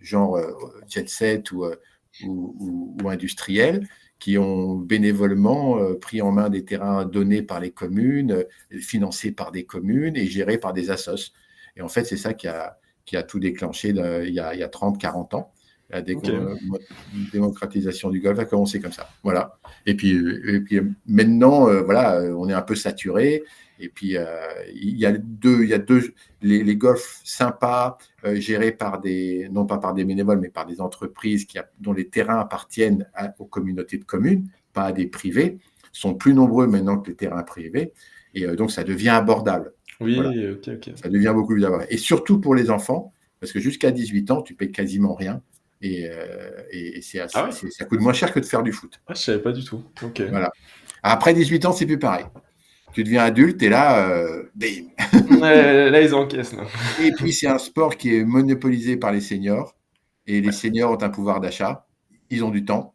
genre jet set ou industriel, qui ont bénévolement pris en main des terrains donnés par les communes, financés par des communes et gérés par des assos. Et en fait, c'est ça qui a tout déclenché il y a 30-40 ans. La démocratisation du golf a commencé comme ça. Voilà. Et puis maintenant, on est un peu saturé. Et puis, il y a deux les golfs sympas, gérés non pas par des bénévoles, mais par des entreprises dont les terrains appartiennent aux communautés de communes, pas à des privés, sont plus nombreux maintenant que les terrains privés. Et donc, ça devient abordable. Oui, voilà. ok. Ça devient beaucoup plus abordable. Et surtout pour les enfants, parce que jusqu'à 18 ans, tu payes quasiment rien. Et ça coûte moins cher que de faire du foot. Ah, je savais pas du tout. Ok. Voilà. Après 18 ans, c'est plus pareil. Tu deviens adulte et là, bim. Là, ils encaissent. Là. Et puis, c'est un sport qui est monopolisé par les seniors. Et les seniors ont un pouvoir d'achat. Ils ont du temps.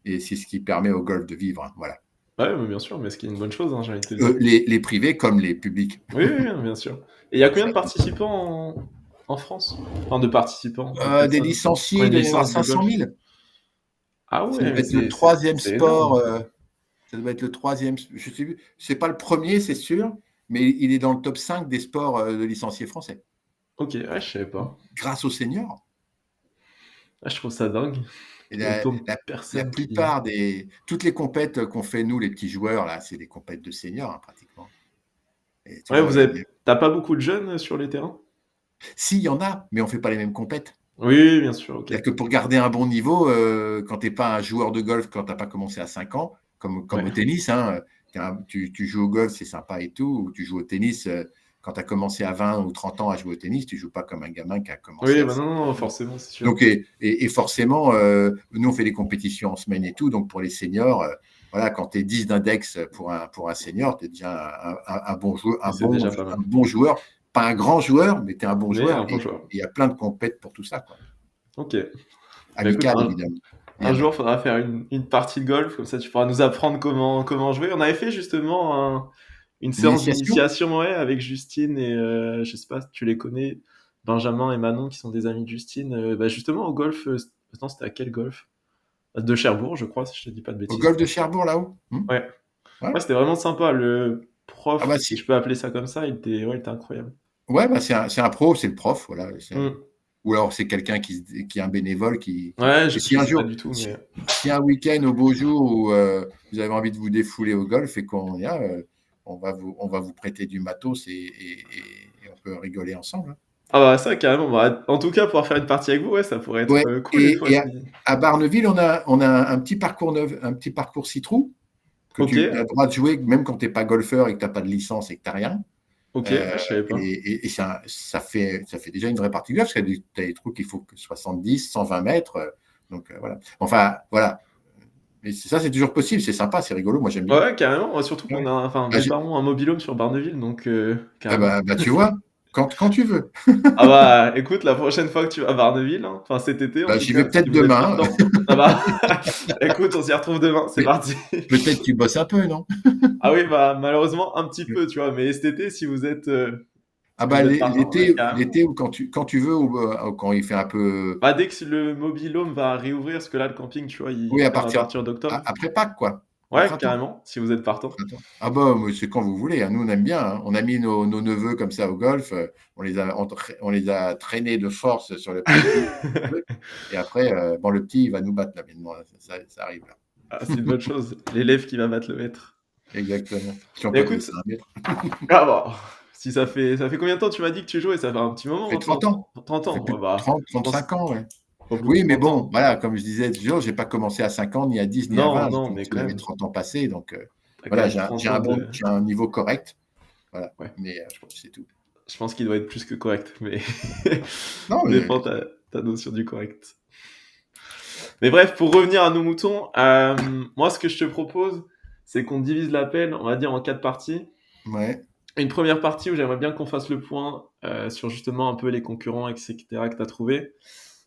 Et c'est ce qui permet au golf de vivre. Voilà. Ouais, mais bien sûr, mais ce qui est une bonne chose, j'ai envie de te dire. Les privés comme les publics. Oui, bien sûr. Et il y a combien de participants en France? Enfin, de participants. Des licenciés, il doit y avoir 500 000. Ah ouais, ça doit être le troisième sport. Ça doit être le troisième. Je sais plus. C'est pas le premier, c'est sûr, mais il est dans le top 5 des sports de licenciés français. Ok, je savais pas. Grâce aux seniors. Je trouve ça dingue. Et la plupart toutes les compètes qu'on fait, nous, les petits joueurs, là, c'est des compètes de seniors, pratiquement. Et t'as pas beaucoup de jeunes sur les terrains? Si, il y en a, mais on fait pas les mêmes compètes. Oui, bien sûr. Okay. C'est-à-dire que pour garder un bon niveau, quand tu n'es pas un joueur de golf, quand tu n'as pas commencé à 5 ans, comme au tennis, tu joues au golf, c'est sympa et tout, ou tu joues au tennis, quand tu as commencé à 20 ou 30 ans à jouer au tennis, tu ne joues pas comme un gamin qui a commencé à 5 ans. Non, forcément, c'est sûr. Donc, et forcément, nous, on fait des compétitions en semaine et tout, donc pour les seniors, quand tu es 10 d'index pour un senior, tu es déjà un bon joueur. Pas un grand joueur, mais tu es un bon joueur. Et il y a plein de compètes pour tout ça. Quoi. Ok. Amical, évidemment. Un jour, il faudra faire une partie de golf, comme ça tu pourras nous apprendre comment jouer. On avait fait justement une séance d'initiation avec Justine et je sais pas si tu les connais, Benjamin et Manon qui sont des amis de Justine. Justement au golf, attends, c'était à quel golf? De Cherbourg, je crois, si je te dis pas de bêtises. Au golf de Cherbourg, là-haut Ouais, c'était vraiment sympa. Le prof, si je peux appeler ça comme ça, il était incroyable. Ouais, c'est un pro, c'est le prof, voilà. Ou alors c'est quelqu'un qui est un bénévole qui. Ouais, je sais pas du tout. Mais... Si un week-end au beau jour où vous avez envie de vous défouler au golf et qu'on y a, on va vous prêter du matos et on peut rigoler ensemble. Ah bah ça carrément. En tout cas, pouvoir faire une partie avec vous, ça pourrait être cool. Et à Barneville, on a un petit parcours Citrou que tu as le droit de jouer même quand tu n'es pas golfeur et que tu n'as pas de licence et que tu n'as rien. Ok, je savais pas. Et ça fait déjà une vraie partie de golf, parce que tu as des trous qu'il faut que 70, 120 mètres. Donc voilà. Enfin, voilà. Mais ça, c'est toujours possible, c'est sympa, c'est rigolo, moi j'aime bien. Ouais, carrément. Surtout qu'on a mes parents un mobil-home sur Barneville, donc carrément. Tu vois, quand tu veux. Ah bah écoute, la prochaine fois que tu vas à Barneville, enfin cet été, j'y vais peut-être demain. Ah bah écoute, on s'y retrouve demain, c'est parti. Peut-être que tu bosses un peu, non? Ah oui, malheureusement un petit peu, tu vois, mais cet été, si vous êtes l'été ou quand tu veux, ou quand il fait un peu. Dès que le mobil-home va réouvrir, parce que là le camping, tu vois, il à partir d'octobre. Après Pâques, quoi. Ouais, carrément, si vous êtes partant. Ah bah, c'est quand vous voulez. Nous, on aime bien. On a mis nos neveux comme ça au golf. On les a traînés de force sur le petit. Et après, le petit, il va nous battre là maintenant. Ça arrive là. Ah, c'est une bonne chose. L'élève qui va battre le maître. Exactement. Si on écoute, si ça fait combien de temps tu m'as dit que tu jouais? Ça fait un petit moment. Ça fait 30 ans. 30 ans. 35 ans, ouais. Oui, mais bon, voilà, comme je disais toujours, je n'ai pas commencé à 5 ans, ni à 10, ni à 20. Non, mais quand même. 30 ans passés, donc voilà, j'ai un niveau correct. Voilà, mais c'est tout. Je pense qu'il doit être plus que correct, mais non, mais dépend ta notion du correct. Mais bref, pour revenir à nos moutons, moi, ce que je te propose, c'est qu'on divise l'appel, on va dire, en 4 parties. Ouais. Une première partie où j'aimerais bien qu'on fasse le point sur justement un peu les concurrents, etc., que tu as trouvé.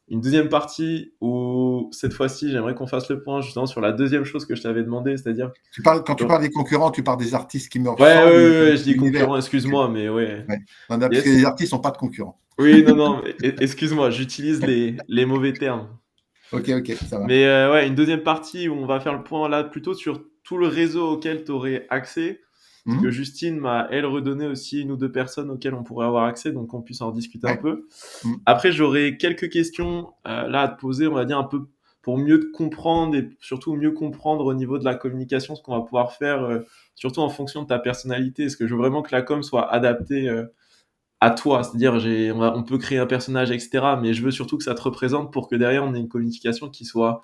Une deuxième partie où, cette fois-ci, j'aimerais qu'on fasse le point justement sur la deuxième chose que je t'avais demandé, c'est-à-dire... Quand tu parles des concurrents, tu parles des artistes qui me ressemblent. Ouais, je dis concurrents, excuse-moi, mais ouais. Non, parce que les artistes n'ont pas de concurrents. Oui, non, non, excuse-moi, j'utilise les mauvais termes. Ok, ok, ça va. Mais ouais, une deuxième partie où on va faire le point là plutôt sur tout le réseau auquel tu aurais accès. Parce que Mhm. Justine m'a, elle, redonné aussi une ou deux personnes auxquelles on pourrait avoir accès, donc qu'on puisse en discuter un Ouais. peu. Mhm. Après, j'aurais quelques questions là à te poser, on va dire un peu pour mieux te comprendre et surtout mieux comprendre au niveau de la communication ce qu'on va pouvoir faire, surtout en fonction de ta personnalité. Est-ce que je veux vraiment que la com soit adaptée à toi? C'est-à-dire, on peut créer un personnage, etc. Mais je veux surtout que ça te représente pour que derrière, on ait une communication qui soit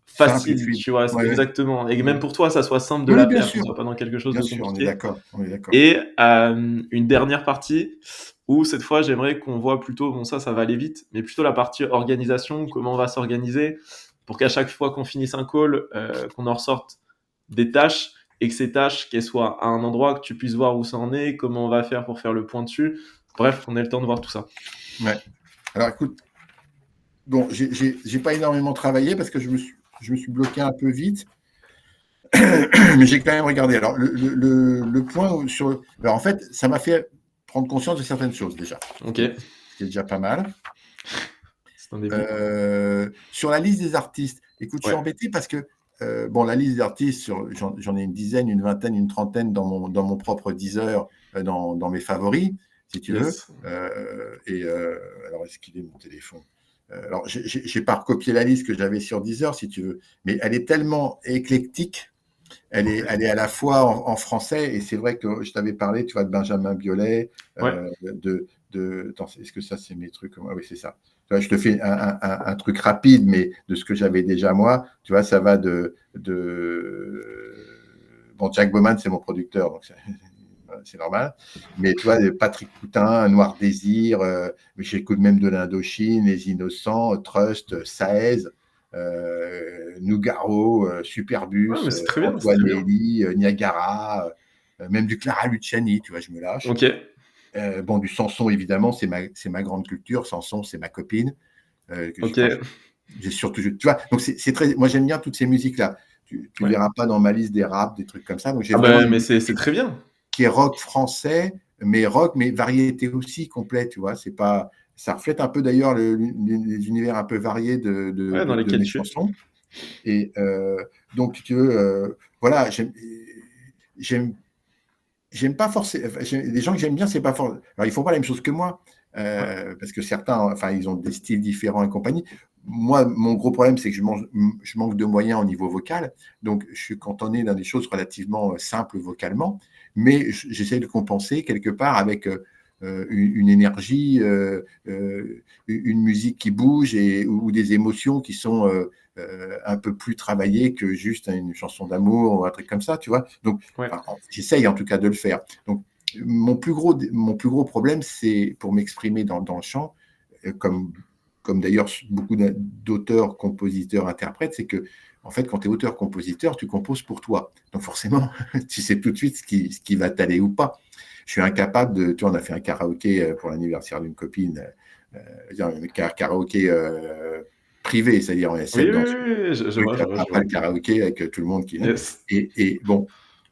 Simple et facile, fluide. tu vois, Ouais, ouais. exactement. Et même Mhm. pour toi, ça soit simple de Oui, la bien faire, qu'on sûr, soit pas dans quelque chose bien de sûr, on est compliqué. d'accord, on est d'accord. Et une dernière partie où cette fois, j'aimerais qu'on voit plutôt, bon ça va aller vite, mais plutôt la partie organisation, comment on va s'organiser pour qu'à chaque fois qu'on finisse un call, qu'on en ressorte des tâches et que ces tâches, qu'elles soient à un endroit que tu puisses voir où ça en est, comment on va faire pour faire le point dessus. Bref, qu'on ait le temps de voir tout ça. Ouais. Alors écoute, bon, j'ai pas énormément travaillé parce que je me suis bloqué un peu vite, mais j'ai quand même regardé. Alors le point sur, alors en fait, ça m'a fait prendre conscience de certaines choses déjà, Ok, ce qui est déjà pas mal. c'est un début. Sur la liste des artistes, écoute, je suis Ouais, embêté parce que bon, la liste des artistes, j'en ai une dizaine, une vingtaine, une trentaine dans mon propre Deezer, dans mes favoris, si tu veux. yes. Alors, est-ce qu'il est mon téléphone? Alors, j'ai pas recopié la liste que j'avais sur Deezer, si tu veux, mais elle est tellement éclectique. Elle est à la fois en français, et c'est vrai que je t'avais parlé, tu vois, de Benjamin Biolay, Ouais, attends, est-ce que ça, c'est mes trucs? Ah oui, c'est ça. Tu vois, je te fais un truc rapide, mais de ce que j'avais déjà moi, tu vois, ça va bon, Jack Bowman, c'est mon producteur, donc c'est normal. Mais tu vois, Patrick Coutin, Noir Désir, j'écoute même de l'Indochine, Les Innocents, Trust, Saez, Nougaro, ouais, Superbus, mais c'est très bien, c'est Antoine très bien. Elie, Niagara, même du Clara Luciani, tu vois, je me lâche. Ok, Bon, du Sanson, évidemment, c'est ma grande culture. Sanson, c'est ma copine. ok. Enfin, j'ai surtout, tu vois, donc c'est très, moi j'aime bien toutes ces musiques-là. Tu Ouais. verras pas dans ma liste des rap, des trucs comme ça. Donc j'ai Ah vraiment bah, une mais liste c'est très bien. qui est rock français, mais rock, mais variété aussi complète, tu vois. C'est pas, ça reflète un peu d'ailleurs les univers un peu variés Ouais, dans de lesquels mes tu es. chansons. Et donc, si tu veux, voilà, j'aime j'aime pas forcément. Les gens que j'aime bien, c'est pas forcément. Alors, ils font pas la même chose que moi, Ouais. parce que certains, enfin, ils ont des styles différents et compagnie. Moi, mon gros problème, c'est que je manque de moyens au niveau vocal. Donc, je suis cantonné dans des choses relativement simples vocalement, mais j'essaie de compenser quelque part avec une énergie, une musique qui bouge ou des émotions qui sont un peu plus travaillées que juste une chanson d'amour ou un truc comme ça, tu vois. Donc, Ouais. enfin, j'essaye en tout cas de le faire. Donc, mon plus gros problème, c'est pour m'exprimer dans le chant, comme d'ailleurs beaucoup d'auteurs, compositeurs, interprètes, c'est que, en fait, quand tu es auteur-compositeur, tu composes pour toi. Donc, forcément, tu sais tout de suite ce qui va t'aller ou pas. Je suis incapable de. Tu vois, on a fait un karaoké pour l'anniversaire d'une copine, un karaoké privé, c'est-à-dire on essaie Oui, oui, dans oui, oui, je vois, je vois, je après vois. le karaoké avec tout le monde qui. Yes. Bon,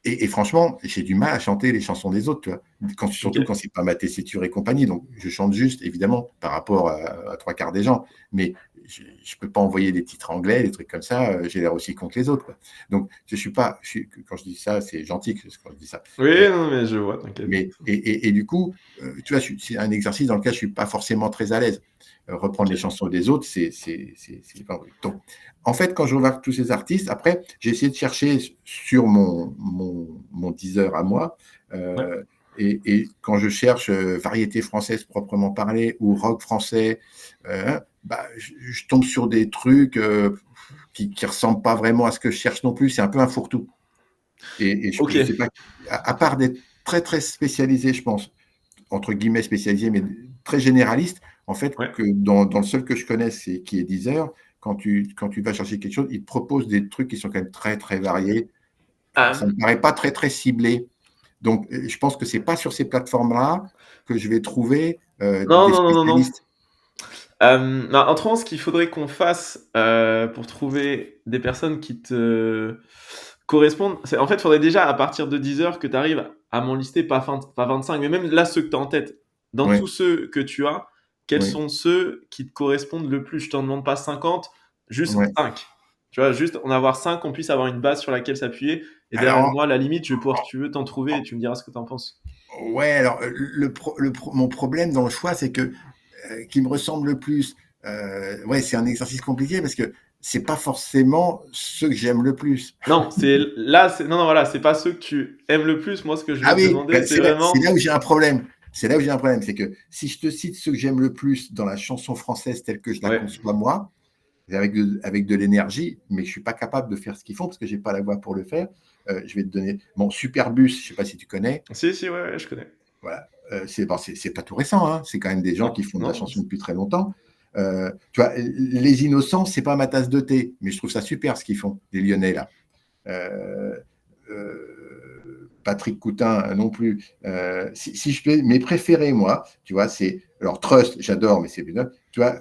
et franchement, j'ai du mal à chanter les chansons des autres, tu vois. Ok. Surtout quand c'est pas ma tessiture et compagnie. Donc, je chante juste, évidemment, par rapport à trois quarts des gens. Mais je ne peux pas envoyer des titres anglais, des trucs comme ça. J'ai l'air aussi con que les autres, quoi. Donc, je suis pas. Quand je dis ça, c'est gentil quand je dis ça. Oui, Euh, non, mais je vois, t'inquiète. et du coup, tu vois, c'est un exercice dans lequel je ne suis pas forcément très à l'aise. Reprendre les Ok. chansons des autres, c'est pas vrai. Donc, en fait, quand je remarque tous ces artistes, après, j'ai essayé de chercher sur mon Deezer à moi. Ouais. euh, et quand je cherche variété française proprement parlée ou rock français, bah, je tombe sur des trucs qui ne ressemblent pas vraiment à ce que je cherche non plus. C'est un peu un fourre-tout. Et je Ok. ne sais pas, à part d'être très, très spécialisé, je pense, entre guillemets spécialisé, mais très généraliste, en fait, Ouais. que dans le seul que je connaisse, qui est Deezer, quand tu vas chercher quelque chose, il te propose des trucs qui sont quand même très, très variés. Ça ne me paraît pas très, très ciblé. Donc, je pense que ce n'est pas sur ces plateformes-là que je vais trouver Non, des non, non, non, non. spécialistes. Bah, autrement, ce qu'il faudrait qu'on fasse pour trouver des personnes qui te correspondent, c'est en fait, il faudrait déjà à partir de 10 heures que tu arrives à m'en lister pas 25, mais même là, ceux que tu as en tête. Dans Ouais. tous ceux que tu as, quels Oui. sont ceux qui te correspondent le plus? Je t'en demande pas 50, juste Ouais. 5. Tu vois? Juste en avoir 5, qu'on puisse avoir une base sur laquelle s'appuyer et derrière Alors, moi, à la limite, je vais pouvoir, si tu veux, t'en trouver et tu me diras ce que tu en penses. ouais, alors mon problème dans le choix, c'est que qui me ressemble le plus, ouais, c'est un exercice compliqué parce que c'est pas forcément ceux que j'aime le plus. Non, c'est là, c'est non, non, voilà, c'est pas ceux que tu aimes le plus. Moi, ce que je vais Ah te oui, demander, ben, c'est c'est vraiment là où j'ai un problème. C'est là où j'ai un problème, c'est que si je te cite ceux que j'aime le plus dans la chanson française telle que je la ouais. conçois moi, avec de l'énergie, mais je suis pas capable de faire ce qu'ils font parce que j'ai pas la voix pour le faire. Je vais te donner bon Superbus, je sais pas si tu connais. Si, si, ouais, ouais, je connais. Voilà, c'est bon, c'est pas tout récent, hein. C'est quand même des gens Non, qui font de la non, chanson depuis très longtemps. Tu vois, les Innocents, c'est pas ma tasse de thé, mais je trouve ça super ce qu'ils font, les Lyonnais là. Euh, Patrick Coutin non plus. Si je fais mes préférés, moi, tu vois, c'est alors Trust, j'adore, mais c'est plus tu vois,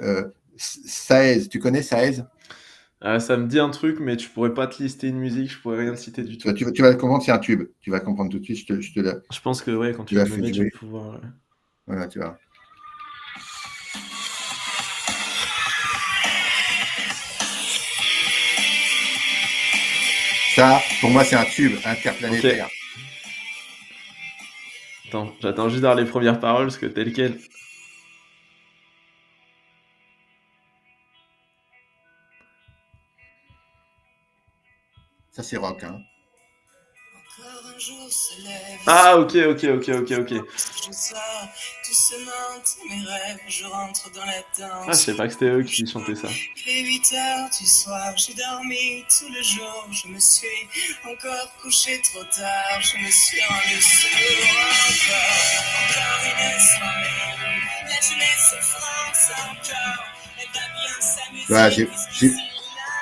Saez, tu connais Saez? ça me dit un truc, mais tu pourrais pas te lister une musique, je pourrais rien te citer du tout. Tu vas comprendre, c'est un tube. Tu vas comprendre tout de suite. Je pense que, ouais, quand Je tu te vas la me le fais mettre, je vais jouer. pouvoir, ouais. Voilà, tu vois. Ça, pour moi, c'est un tube OK. interplanétaire. Attends, j'attends juste d'avoir les premières paroles parce que tel quel. Ça, c'est rock, hein. Encore un jour se lève. Ah, OK, OK, OK, OK, OK. Je sors doucement de mes rêves, je rentre dans la danse. Ah, je sais pas que c'était eux qui chantaient ça. Il est 8 heures du soir, j'ai dormi tout le jour, je me suis encore couché trop tard, je me suis rendu sourd encore une soirée. La jeunesse est France encore, elle va bien s'amuser. Voilà,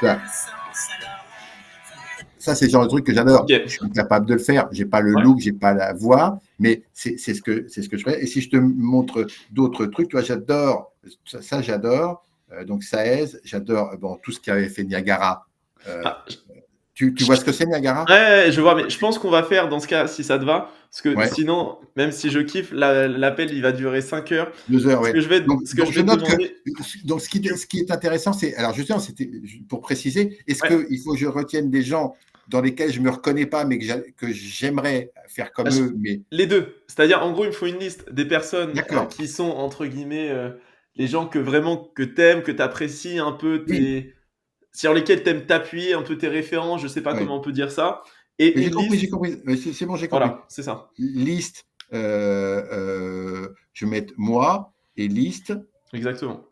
voilà. Ça, c'est le genre de truc que j'adore. OK. Je suis capable de le faire. J'ai pas le Ouais. look, j'ai pas la voix, mais c'est ce que je fais. Et si je te montre d'autres trucs, tu vois, j'adore ça, j'adore. Donc Saez, j'adore bon tout ce qui avait fait Niagara. Ah, Tu vois ce que c'est Niagara? ouais, je vois, mais je pense qu'on va faire dans ce cas, si ça te va, parce que Ouais, sinon, même si je kiffe, l'appel, il va durer 5 heures. 2 heures, Ce ouais. que je vais, ce que Donc je je vais te note que demander, donc ce qui est intéressant, c'est alors justement, c'était pour préciser, est-ce ouais, qu'il faut que je retienne des gens dans lesquels je me reconnais pas, mais que j'aimerais faire comme eux, mais les deux. C'est-à-dire, en gros, il me faut une liste des personnes d'accord. qui sont, entre guillemets, les gens que vraiment que t'aimes, que t'apprécies un peu, Oui, sur lesquels t'aimes t'appuyer, un peu tes références, je sais pas ouais. comment on peut dire ça, et Mais une j'ai liste. compris. C'est bon, j'ai compris. Voilà, c'est ça. Liste, je vais mettre moi et liste, Exactement.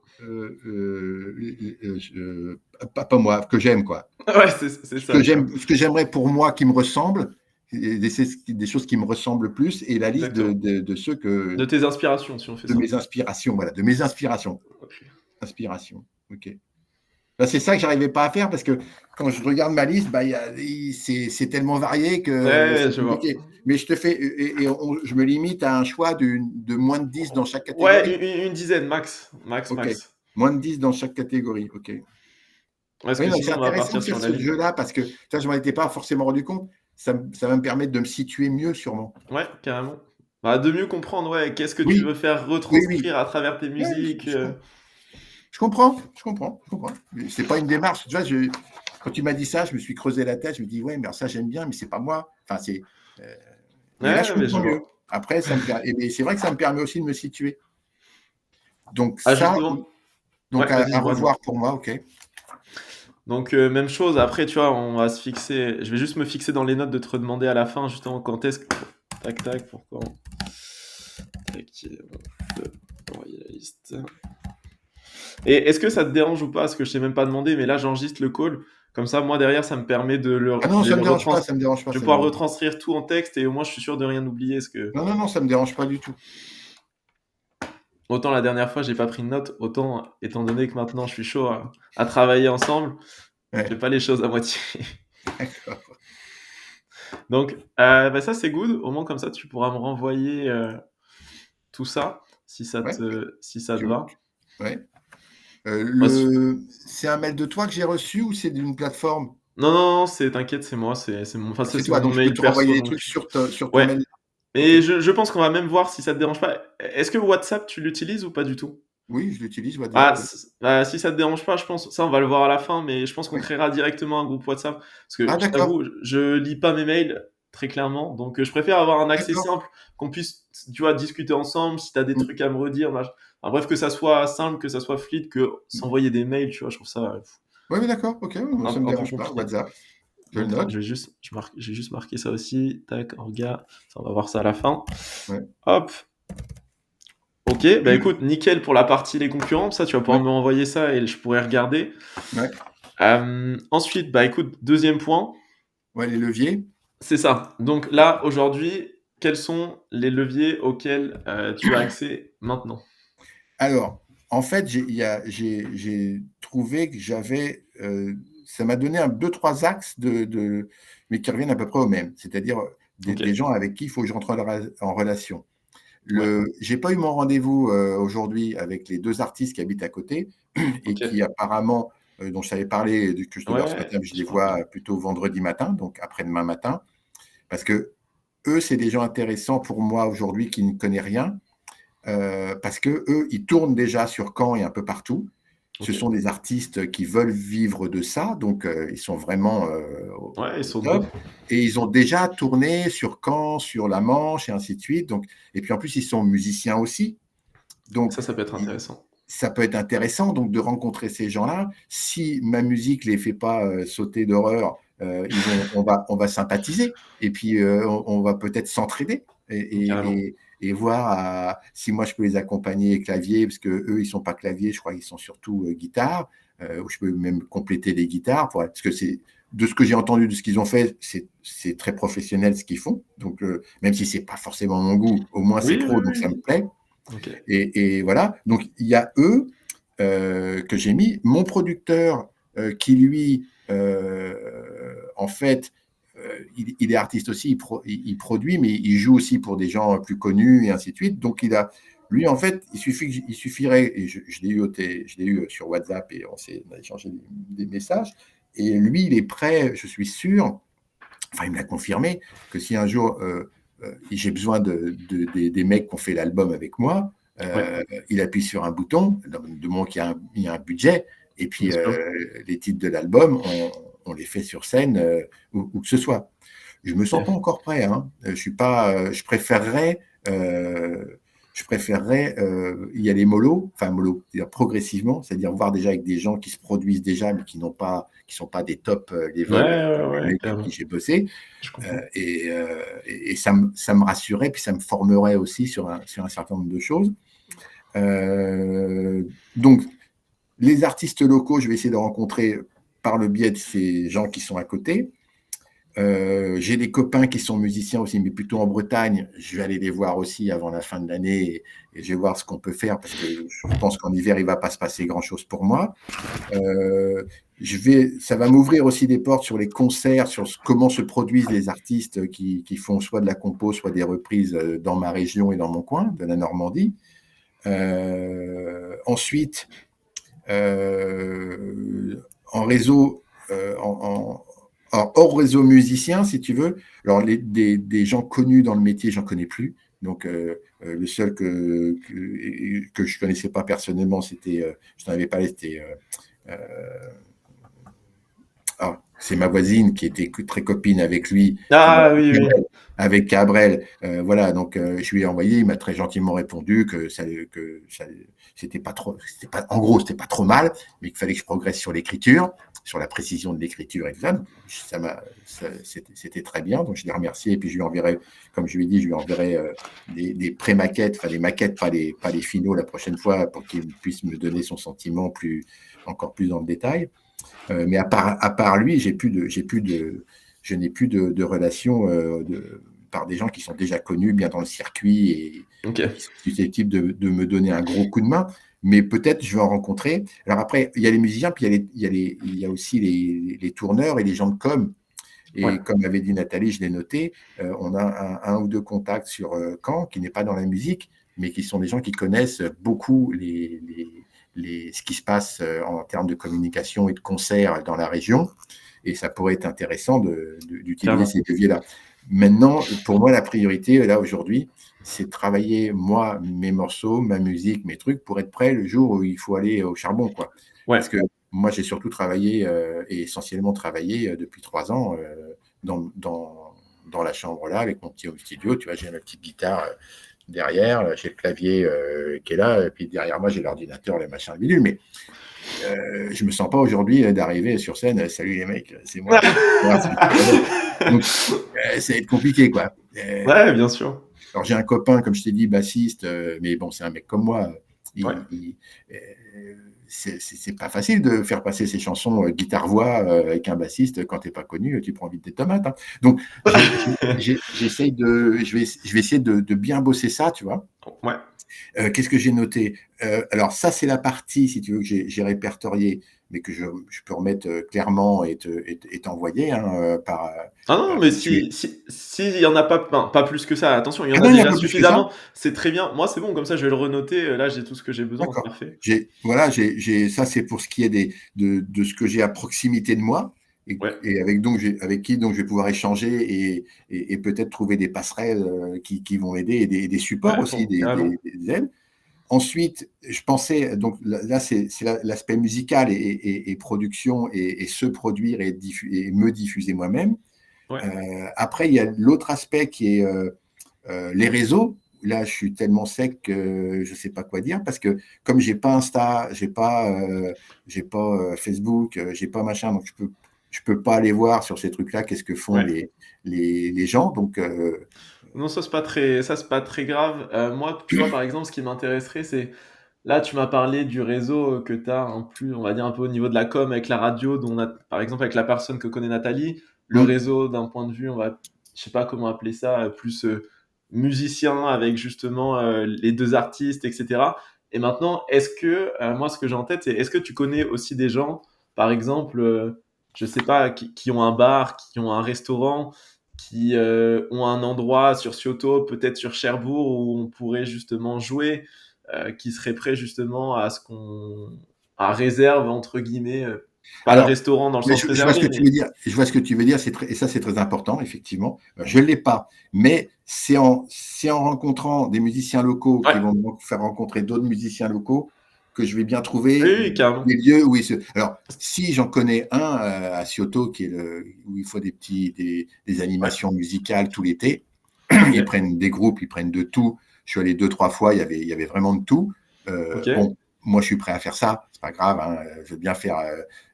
pas moi, que j'aime, quoi. Ouais, c'est ça, tu vois. Ce que j'aimerais pour moi qui me ressemble, des choses qui me ressemblent le plus, et la liste Exactement. de ceux De tes inspirations, si on fait de ça. mes inspirations, voilà, de mes inspirations. OK. Inspiration, ok. Là, c'est ça que j'arrivais pas à faire parce que quand je regarde ma liste, bah, c'est tellement varié que Ouais, c'est je vois. compliqué. Mais je te fais, je me limite à un choix de moins de 10 dans chaque Ouais, catégorie. une dizaine, max. Max, Ok. max. Moins de 10 dans chaque catégorie. Ok. Parce Oui, que non, c'est sinon, on va intéressant partir de faire sur la ce ligne. jeu-là parce que ça, je m'en étais pas forcément rendu compte. Ça va me permettre de me situer mieux sûrement. Ouais, carrément. Bah, de mieux comprendre, ouais, qu'est-ce que tu Oui, veux faire oui, oui. retranscrire à travers tes Ouais, musiques. je comprends, je comprends, je comprends. C'est pas une démarche. Tu vois, quand tu m'as dit ça, je me suis creusé la tête. Je me dis, ouais, mais ça, j'aime bien, mais c'est pas moi. Enfin, euh, mais là, je Ouais, mais je comprends mieux. vois. Après, mais c'est vrai que ça me permet aussi de me situer. Donc, Ah, ça, justement. donc Ouais, vas-y, à dis-moi, dis-moi. revoir pour moi, ok. Donc, même chose. Après, tu vois, on va se fixer. Je vais juste me fixer dans les notes de te redemander à la fin, justement, quand est-ce que. Tac, tac, pourquoi. Tac, on peut envoyer la liste. Et est-ce que ça te dérange ou pas? Parce que je t'ai même pas demandé, mais là, j'enregistre le call. Comme ça, moi, derrière, ça me permet Ah non, de ça le me dérange pas, ça me dérange pas, Je vais ça me pouvoir dérange pas. retranscrire tout en texte et au moins, je suis sûr de rien oublier. Parce que Non, non, non, ça me dérange pas du tout. autant la dernière fois, j'ai pas pris de notes, autant, étant donné que maintenant, je suis chaud à travailler ensemble, je fais Ouais, pas les choses à moitié. d'accord. Donc, bah, ça, c'est good. Au moins, comme ça, tu pourras me renvoyer tout ça, Ouais, si ça te tu- va. ouais. Bah, C'est un mail de toi que j'ai reçu ou c'est d'une plateforme? non, non, non, t'inquiète, c'est moi, c'est mon, enfin, Ah, ça, c'est c'est toi, mon donc je peux mail te renvoyer perso, des donc. trucs sur ton Ouais. mail. Ok. Et je pense qu'on va même voir si ça te dérange pas. Est-ce que WhatsApp, tu l'utilises ou pas du tout? Oui, je l'utilise, WhatsApp. Si ça te dérange pas, je pense, ça on va le voir à la fin, mais je pense qu'on Oui. créera directement un groupe WhatsApp. Parce que Ah, je d'accord, t'avoue, je lis pas mes mails très clairement, donc je préfère avoir un accès d'accord. simple, qu'on puisse, tu vois, discuter ensemble, si tu as des Mm. trucs à me redire. Enfin, bref, que ça soit simple, que ça soit fluide, que s'envoyer des mails, tu vois, je trouve ça Oui, mais d'accord, ok, ça ne me un peu dérange pas. compliqué. WhatsApp, je le Donc attends, note. j'ai juste marqué ça aussi. Tac, orga, ça, on va voir ça à la fin. Ouais. Hop. Ok, bah écoute, nickel pour la partie les concurrents. Ça, tu vas pouvoir Ouais, me renvoyer ça et je pourrais regarder. ouais. Ensuite, bah écoute, deuxième point, Ouais, les leviers. c'est ça. Donc là, aujourd'hui, quels sont les leviers auxquels tu as accès maintenant? Alors, en fait, j'ai trouvé que ça m'a donné deux, trois axes mais qui reviennent à peu près au même. C'est-à-dire Ok, des gens avec qui il faut que je rentre en relation. ouais, J'ai pas eu mon rendez-vous aujourd'hui avec les deux artistes qui habitent à côté et ok, qui apparemment, dont je t'avais parlé, que je devais voir ce ouais, matin, mais je je les me rappelle. vois plutôt vendredi matin, donc après-demain matin, parce que eux, c'est des gens intéressants pour moi aujourd'hui qui ne connaissent rien, parce que eux, ils tournent déjà sur Caen et un peu partout. Ce Ok, sont des artistes qui veulent vivre de ça, donc ils sont vraiment ouais, ils au sont deux. top. Et ils ont déjà tourné sur Caen, sur la Manche, et ainsi de suite. Donc, et puis en plus, ils sont musiciens aussi. Donc, Ça peut être intéressant. ça peut être intéressant donc de rencontrer ces gens-là. Si ma musique les fait pas sauter d'horreur, on va sympathiser et puis on va peut-être s'entraider Carrément. et voir si moi je peux les accompagner clavier parce que eux ils sont pas clavier, je crois qu'ils sont surtout guitare. Ou je peux même compléter les guitares parce que c'est de ce que j'ai entendu de ce qu'ils ont fait, c'est très professionnel ce qu'ils font. Donc même si c'est pas forcément mon goût, au moins c'est Oui, oui, pro donc ça me oui. plaît. Ok. Et voilà, donc il y a eux que j'ai mis. Mon producteur qui, lui, en fait, il est artiste aussi, il produit, mais il joue aussi pour des gens plus connus et ainsi de suite. Donc, lui, en fait, il suffirait, et je l'ai eu sur WhatsApp et on a échangé des messages, et lui, il est prêt, je suis sûr, enfin, il me l'a confirmé, que si un jour j'ai besoin des mecs qui ont fait l'album avec moi, Ouais, il appuie sur un bouton, de moment qu'il y a un budget, et puis bien sûr. les titres de l'album, on les fait sur scène où que ce soit. Je me sens pas Ok. encore prêt, hein. Je suis pas, je préférerais y aller mollo, enfin mollo, c'est-à-dire progressivement, c'est-à-dire voir déjà avec des gens qui se produisent déjà, mais qui sont pas des top Ouais, level ouais, comme les ouais, mecs avec qui carrément. j'ai bossé, Je comprends. et ça me rassurait, puis ça me formerait aussi sur un certain nombre de choses. Donc, les artistes locaux, je vais essayer de rencontrer par le biais de ces gens qui sont à côté. J'ai des copains qui sont musiciens aussi, mais plutôt en Bretagne. Je vais aller les voir aussi avant la fin de l'année et je vais voir ce qu'on peut faire parce que je pense qu'en hiver, il ne va pas se passer grand-chose pour moi. Ça va m'ouvrir aussi des portes sur les concerts, sur comment se produisent les artistes qui font soit de la compo, soit des reprises dans ma région et dans mon coin, de la Normandie. Ensuite, en réseau, hors réseau musicien, si tu veux. Alors, des gens connus dans le métier, j'en connais plus. Donc, le seul que je connaissais pas personnellement, c'était, je t'en avais parlé, c'était c'est ma voisine qui était très copine avec lui, Ah oui, oui. avec Cabrel. Voilà, donc je lui ai envoyé, il m'a très gentiment répondu que c'était pas trop, en gros, c'était pas trop mal, mais qu'il fallait que je progresse sur l'écriture, sur la précision de l'écriture et tout ça. Donc, c'était très bien, donc je l'ai remercié et puis je lui enverrai, comme je lui ai dit, je lui enverrai des pré-maquettes, enfin des maquettes, pas les finaux la prochaine fois, pour qu'il puisse me donner son sentiment encore plus dans le détail. Mais à part lui, je n'ai plus de relations par des gens qui sont déjà connus, bien dans le circuit Ok. et qui sont susceptibles de me donner un gros coup de main. Mais peut-être je vais en rencontrer. Alors après, il y a les musiciens, puis il y a aussi les tourneurs et les gens de com. Ouais. Et comme avait dit Nathalie, je l'ai noté, on a un ou deux contacts sur Caen qui n'est pas dans la musique, mais qui sont des gens qui connaissent beaucoup ce qui se passe en termes de communication et de concerts dans la région. Et ça pourrait être intéressant d'utiliser Carrément. ces leviers-là. Maintenant, pour moi, la priorité, là, aujourd'hui, c'est travailler, moi, mes morceaux, ma musique, mes trucs, pour être prêt le jour où il faut aller au charbon, quoi. Ouais. Parce que moi, j'ai surtout travaillé, et essentiellement travaillé depuis 3 ans dans la chambre là, avec mon petit home studio. Tu vois, j'ai ma petite guitare derrière, j'ai le clavier qui est là, et puis derrière moi, j'ai l'ordinateur, les machins, le bidule. Mais je me sens pas aujourd'hui d'arriver sur scène, salut les mecs, c'est moi. Donc, ça va être compliqué, quoi. Ouais, bien sûr. Alors, j'ai un copain, comme je t'ai dit, bassiste, mais bon, c'est un mec comme moi. Ouais. C'est pas facile de faire passer ses chansons guitare-voix avec un bassiste quand t'es pas connu, tu prends vite des tomates. Hein. Donc, j'essaye je vais essayer de bien bosser ça, tu vois. Ouais. Qu'est-ce que j'ai noté? Alors, ça, c'est la partie, si tu veux, que j'ai répertoriée, mais que je peux remettre clairement et t'envoyer par. Ah non, mais si il y en a pas plus que ça, attention, il y en a non, il y a déjà pas plus que ça. suffisamment, c'est très bien. Moi, c'est bon, comme ça, je vais le renoter. Là, j'ai tout ce que j'ai besoin, D'accord. parfait. Ça, c'est pour ce qui est de ce que j'ai à proximité de moi et avec qui donc je vais pouvoir échanger et peut-être trouver des passerelles qui vont aider et des supports aussi, des aides. Ensuite, je pensais, donc là, c'est l'aspect musical et production et se produire et me diffuser moi-même. Ouais. Après, il y a l'autre aspect qui est les réseaux. Là, je suis tellement sec que je ne sais pas quoi dire parce que comme j'ai pas Insta, j'ai pas Facebook, j'ai pas machin, donc je peux pas aller voir sur ces trucs-là qu'est-ce que font les gens. Donc non, ça c'est pas très grave. Moi, tu vois, par exemple, ce qui m'intéresserait, c'est là, tu m'as parlé du réseau que tu as en plus, on va dire un peu au niveau de la com avec la radio, dont par exemple avec la personne que connaît Nathalie, le réseau d'un point de vue, je sais pas comment appeler ça, plus musicien avec justement les deux artistes, etc. Et maintenant, est-ce que, moi ce que j'ai en tête, c'est est-ce que tu connais aussi des gens, par exemple, je sais pas, qui ont un bar, qui ont un restaurant, qui ont un endroit sur Cioto, peut-être sur Cherbourg, où on pourrait justement jouer, qui serait prêt justement à réserve, entre guillemets, pas le restaurant dans le sens je vois ce réservé, que tu veux dire. Je vois ce que tu veux dire, et ça c'est très important, effectivement. Je ne l'ai pas, mais c'est en rencontrant des musiciens locaux qui vont me faire rencontrer d'autres musiciens locaux que je vais bien trouver des lieux où Alors, si j'en connais un à Cioto, où il faut des animations musicales tout l'été, ils prennent des groupes, ils prennent de tout. Je suis allé 2-3 fois, il y avait vraiment de tout. Bon, moi je suis prêt à faire ça, c'est pas grave, hein, je veux bien faire.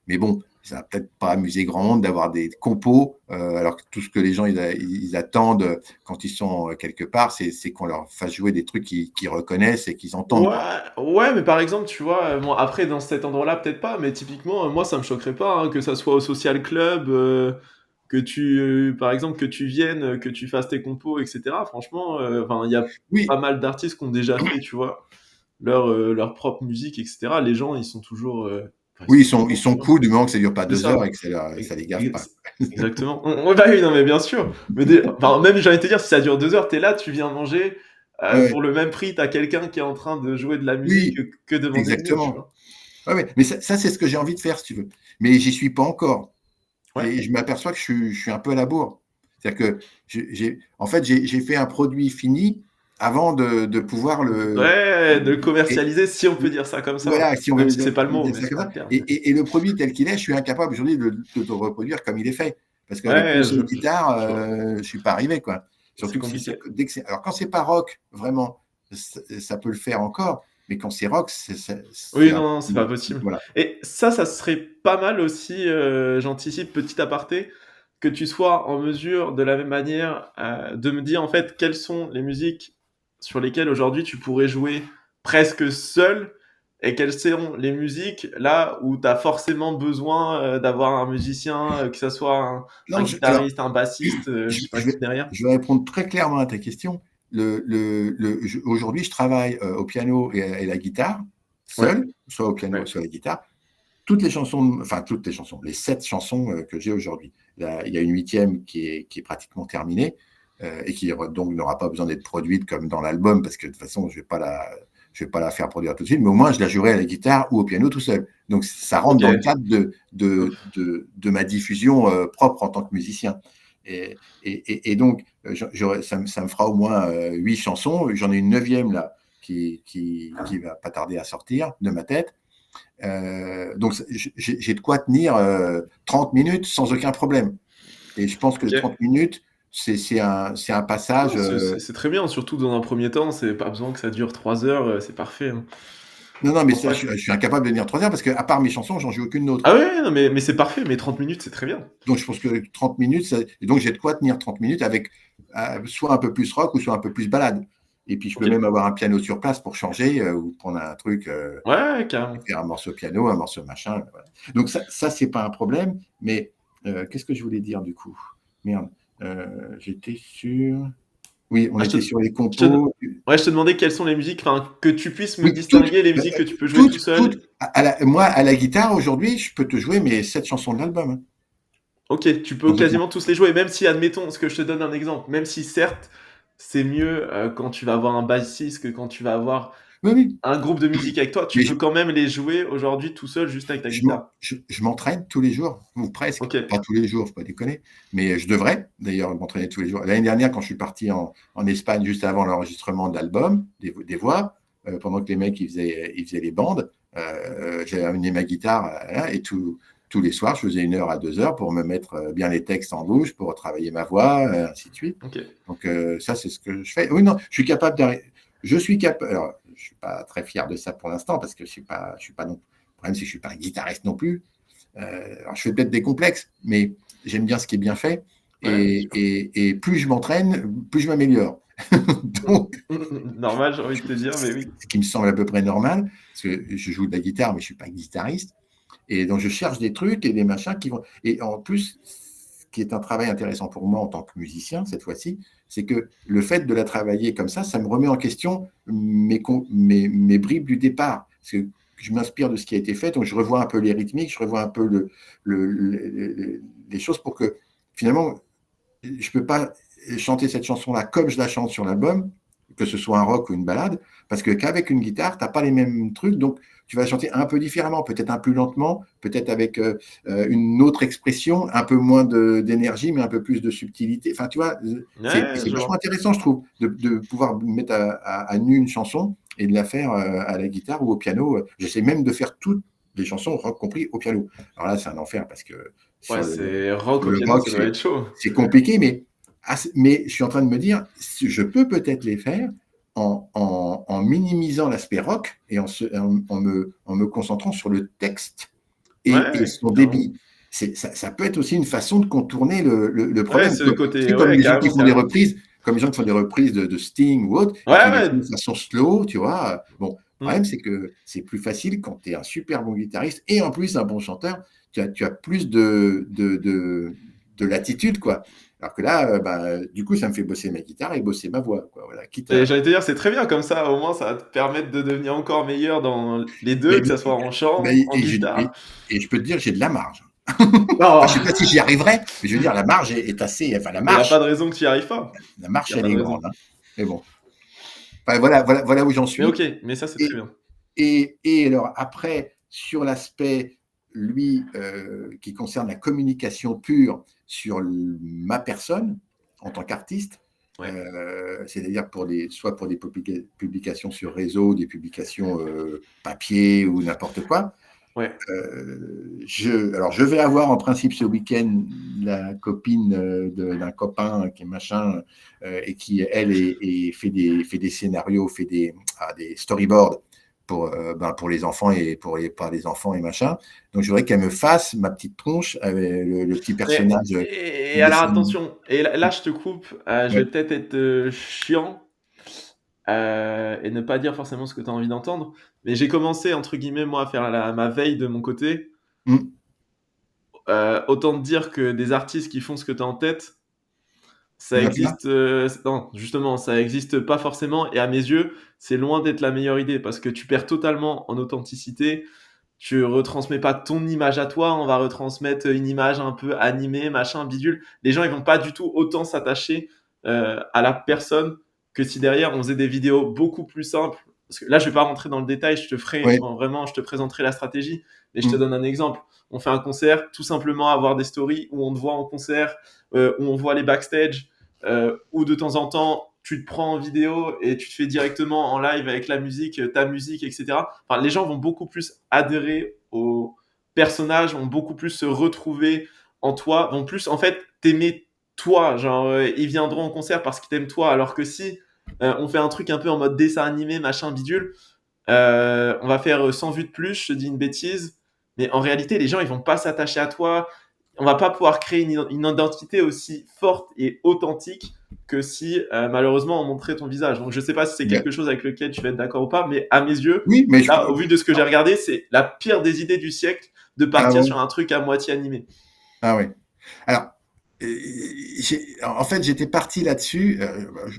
Mais bon, ça va peut-être pas amuser grand monde d'avoir des compos, alors que tout ce que les gens ils attendent quand ils sont quelque part, c'est qu'on leur fasse jouer des trucs qu'ils reconnaissent et qu'ils entendent. Ouais, mais par exemple, tu vois, bon, après dans cet endroit-là, peut-être pas, mais typiquement, moi ça me choquerait pas hein, que ça soit au Social Club, par exemple, que tu viennes, que tu fasses tes compos, etc. Franchement, il y a pas mal d'artistes qui ont déjà fait, tu vois, leur propre musique, etc. Les gens, ils sont toujours. Ils sont cool du moment que ça dure pas 2 heures et que ça les gaffe pas. Exactement. Bah oui, non, mais bien sûr. Mais même, j'ai envie de te dire, si ça dure 2 heures, t'es là, tu viens manger. Pour le même prix, t'as quelqu'un qui est en train de jouer de la musique que devant des murs, tu vois. Mais ça, c'est ce que j'ai envie de faire, si tu veux. Mais j'y suis pas encore. Et je m'aperçois que je suis un peu à la bourre. C'est-à-dire que j'ai fait un produit fini avant de pouvoir de le commercialiser, si on peut dire ça comme ça. Voilà, si on même veut si c'est pas le mot. Mais c'est et le produit tel qu'il est, je suis incapable aujourd'hui de le reproduire comme il est fait. Parce qu'avec une seule guitare, je suis pas arrivé, quoi. Surtout que alors quand c'est pas rock, vraiment, ça peut le faire encore. Mais quand c'est rock, oui, non, c'est pas possible. Voilà. Et ça serait pas mal aussi, j'anticipe, petit aparté, que tu sois en mesure, de la même manière, de me dire en fait quelles sont les musiques sur lesquelles aujourd'hui tu pourrais jouer presque seul et quelles sont les musiques là où tu as forcément besoin d'avoir un musicien, que ce soit un guitariste, un bassiste, je sais pas qui derrière. Je vais répondre très clairement à ta question. Aujourd'hui, je travaille au piano et la guitare, seul, soit au piano, soit à la guitare. Les 7 chansons que j'ai aujourd'hui. Là, il y a une 8e qui est pratiquement terminée et qui donc n'aura pas besoin d'être produite comme dans l'album parce que de toute façon, je vais pas la faire produire tout de suite, mais au moins je la jouerai à la guitare ou au piano tout seul. Donc ça rentre dans le cadre de ma diffusion propre en tant que musicien. Et donc, ça me fera au moins 8 chansons. J'en ai une 9e là qui va pas tarder à sortir de ma tête. Donc, j'ai de quoi tenir 30 minutes sans aucun problème. Et je pense que Ok. 30 minutes, c'est un passage. C'est très bien, surtout dans un premier temps, c'est pas besoin que ça dure 3 heures, c'est parfait. Hein. Non, mais Je pense ça, pas je suis incapable de tenir 3 heures parce qu'à part mes chansons, j'en joue aucune autre. Ah ouais, non, mais c'est parfait, mais 30 minutes, c'est très bien. Donc, je pense que 30 minutes, et donc j'ai de quoi tenir 30 minutes avec soit un peu plus rock ou soit un peu plus balade. Et puis, je peux Ok. même avoir un piano sur place pour changer ou prendre un truc, Ouais, carrément. faire un morceau piano, un morceau machin. Voilà. Donc, ça c'est pas un problème. Mais qu'est-ce que je voulais dire du coup? Merde. J'étais sur. Oui, on Ah, était sur les je te... compos. Ouais, je te demandais quelles sont les musiques, enfin, que tu puisses me Oui, toutes, distinguer les musiques que tu peux jouer tout seul. moi, à la guitare, aujourd'hui, je peux te jouer mes 7 chansons de l'album. Hein, Ok, tu peux sans aucun. quasiment tous les jouer, même si, admettons, ce que je te donne un exemple, même si certes, c'est mieux quand tu vas avoir un bassiste que quand tu vas avoir Oui, oui. un groupe de musique avec toi, tu Mais peux quand même les jouer aujourd'hui tout seul, juste avec ta je guitare. m'entraîne tous les jours, ou presque. Ok. Pas tous les jours, faut pas déconner. Mais je devrais d'ailleurs m'entraîner tous les jours. L'année dernière, quand je suis parti en Espagne juste avant l'enregistrement de l'album, des voix, pendant que les mecs ils faisaient les bandes, j'avais amené ma guitare et tous les soirs, je faisais 1 heure à 2 heures pour me mettre bien les textes en bouche, pour travailler ma voix, ainsi de suite. Ok. Donc ça, c'est ce que je fais. Oui, non, je suis capable d'arriver. Je suis capable. Alors, je suis pas très fier de ça pour l'instant parce que je suis pas non. Le problème, c'est que je suis pas un guitariste non plus. Alors, je fais peut-être des complexes, mais j'aime bien ce qui est bien fait. Ouais, bien sûr. Et plus je m'entraîne, plus je m'améliore. Donc, Normal, j'ai envie de te dire, mais oui. ce qui me semble à peu près normal, parce que je joue de la guitare, mais je suis pas guitariste. Et donc, je cherche des trucs et des machins qui vont. Et en plus, ce qui est un travail intéressant pour moi en tant que musicien, cette fois-ci, c'est que le fait de la travailler comme ça me remet en question mes bribes du départ. Parce que je m'inspire de ce qui a été fait, donc je revois un peu les rythmiques, je revois un peu les choses pour que finalement, je ne peux pas chanter cette chanson-là comme je la chante sur l'album, que ce soit un rock ou une balade, parce que qu'avec une guitare, tu n'as pas les mêmes trucs, donc tu vas chanter un peu différemment, peut-être un peu plus lentement, peut-être avec une autre expression, un peu moins d'énergie, mais un peu plus de subtilité. Enfin, tu vois, c'est Ouais, je vachement vois. intéressant, je trouve, de pouvoir mettre à nu une chanson et de la faire à la guitare ou au piano. J'essaie même de faire toutes les chansons, rock compris, au piano. Alors là, c'est un enfer, parce que Ouais, sur c'est rock sur au le piano, rock, ça doit être chaud. c'est compliqué, mais je suis en train de me dire, je peux peut-être les faire en minimisant l'aspect rock et en me concentrant sur le texte et Ouais, son carrément. débit. Ça peut être aussi une façon de contourner le Ouais, problème. ce côté, C'est comme ouais, les gens qui carrément, font des carrément. reprises, comme les gens qui font des reprises de Sting ou autre, et Ouais, qui les font ouais. de façon slow, tu vois. Bon, le Hmm. problème, c'est que c'est plus facile quand tu es un super bon guitariste et en plus un bon chanteur. Tu as plus de latitude, quoi. Alors que là, du coup, ça me fait bosser ma guitare et bosser ma voix, quoi. Voilà, quitte Et à. j'allais te dire, c'est très bien comme ça, au moins ça va te permettre de devenir encore meilleur dans les deux, Mais, que ça soit en mais- chant, en et, je, guitare. et je peux te dire, j'ai de la marge. Non, Je ne sais pas si j'y arriverai, mais je veux dire, la marge est assez. Enfin, mais il n'y a pas de raison que tu n'y arrives pas. la Il marche, n'y a pas elle de est raison. grande. Hein. Mais bon. Enfin, voilà où j'en Mais suis. ok, mais ça c'est très Et, bien. et alors, après, sur l'aspect, lui, qui concerne la communication pure sur ma personne en tant qu'artiste, Ouais. c'est-à-dire soit pour des publications sur réseau, des publications papier ou n'importe quoi. Ouais. Alors, je vais avoir en principe ce week-end la copine d'un copain qui est machin et qui, elle, fait des scénarios, fait des storyboards pour les enfants et par les enfants et machin. Donc, je voudrais qu'elle me fasse ma petite tronche avec le petit Mais, personnage et du alors dessin. attention, et là je te coupe, je vais Ouais. peut-être être chiant et ne pas dire forcément ce que tu as envie d'entendre, mais j'ai commencé, entre guillemets, moi, à faire ma veille de mon côté. Mm. Autant te dire que des artistes qui font ce que tu as en tête, Il ça y en a plein. existe, non, justement, ça existe pas forcément, et à mes yeux, c'est loin d'être la meilleure idée parce que tu perds totalement en authenticité. Tu retransmets pas ton image à toi, on va retransmettre une image un peu animée, machin, bidule. Les gens, ils vont pas du tout autant s'attacher à la personne que si derrière on faisait des vidéos beaucoup plus simples parce que là, je vais pas rentrer dans le détail, je te présenterai la stratégie, mais je te donne un exemple. On fait un concert, tout simplement avoir des stories où on te voit en concert, où on voit les backstage, où de temps en temps, tu te prends en vidéo et tu te fais directement en live avec la musique, ta musique, etc. Enfin, les gens vont beaucoup plus adhérer au personnage, vont beaucoup plus se retrouver en toi, vont plus en fait t'aimer toi. Genre, ils viendront en concert parce qu'ils t'aiment toi, alors que si on fait un truc un peu en mode dessin animé, machin bidule, on va faire 100 vues de plus, je te dis une bêtise, mais en réalité, les gens, ils vont pas s'attacher à toi. On va pas pouvoir créer une identité aussi forte et authentique que si, malheureusement, on montrait ton visage. Donc, je sais pas si c'est quelque chose avec lequel tu vas être d'accord ou pas, mais à mes yeux, Oui, mais là, au vu de ce que j'ai regardé, c'est la pire des idées du siècle de partir sur un truc à moitié animé. Ah oui. Alors, en fait, j'étais parti là-dessus.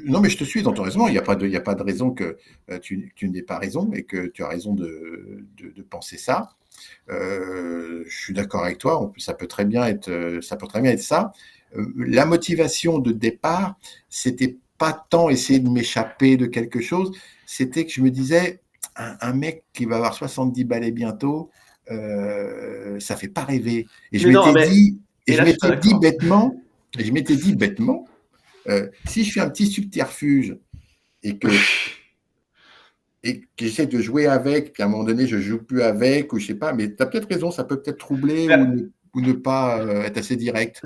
Non, mais je te suis dans ton raisonnement. Il n'y a pas de raison que tu n'aies pas raison et que tu as raison de penser ça. Je suis d'accord avec toi. En plus, ça peut très bien être ça. La motivation de départ, c'était pas tant essayer de m'échapper de quelque chose, c'était que je me disais, un mec qui va avoir 70 balais bientôt, ça fait pas rêver. Et je m'étais dit bêtement, si je fais un petit subterfuge et que j'essaie de jouer avec, puis à un moment donné, je joue plus avec, ou je sais pas, mais tu as peut-être raison, ça peut peut-être troubler ou ne pas être assez direct.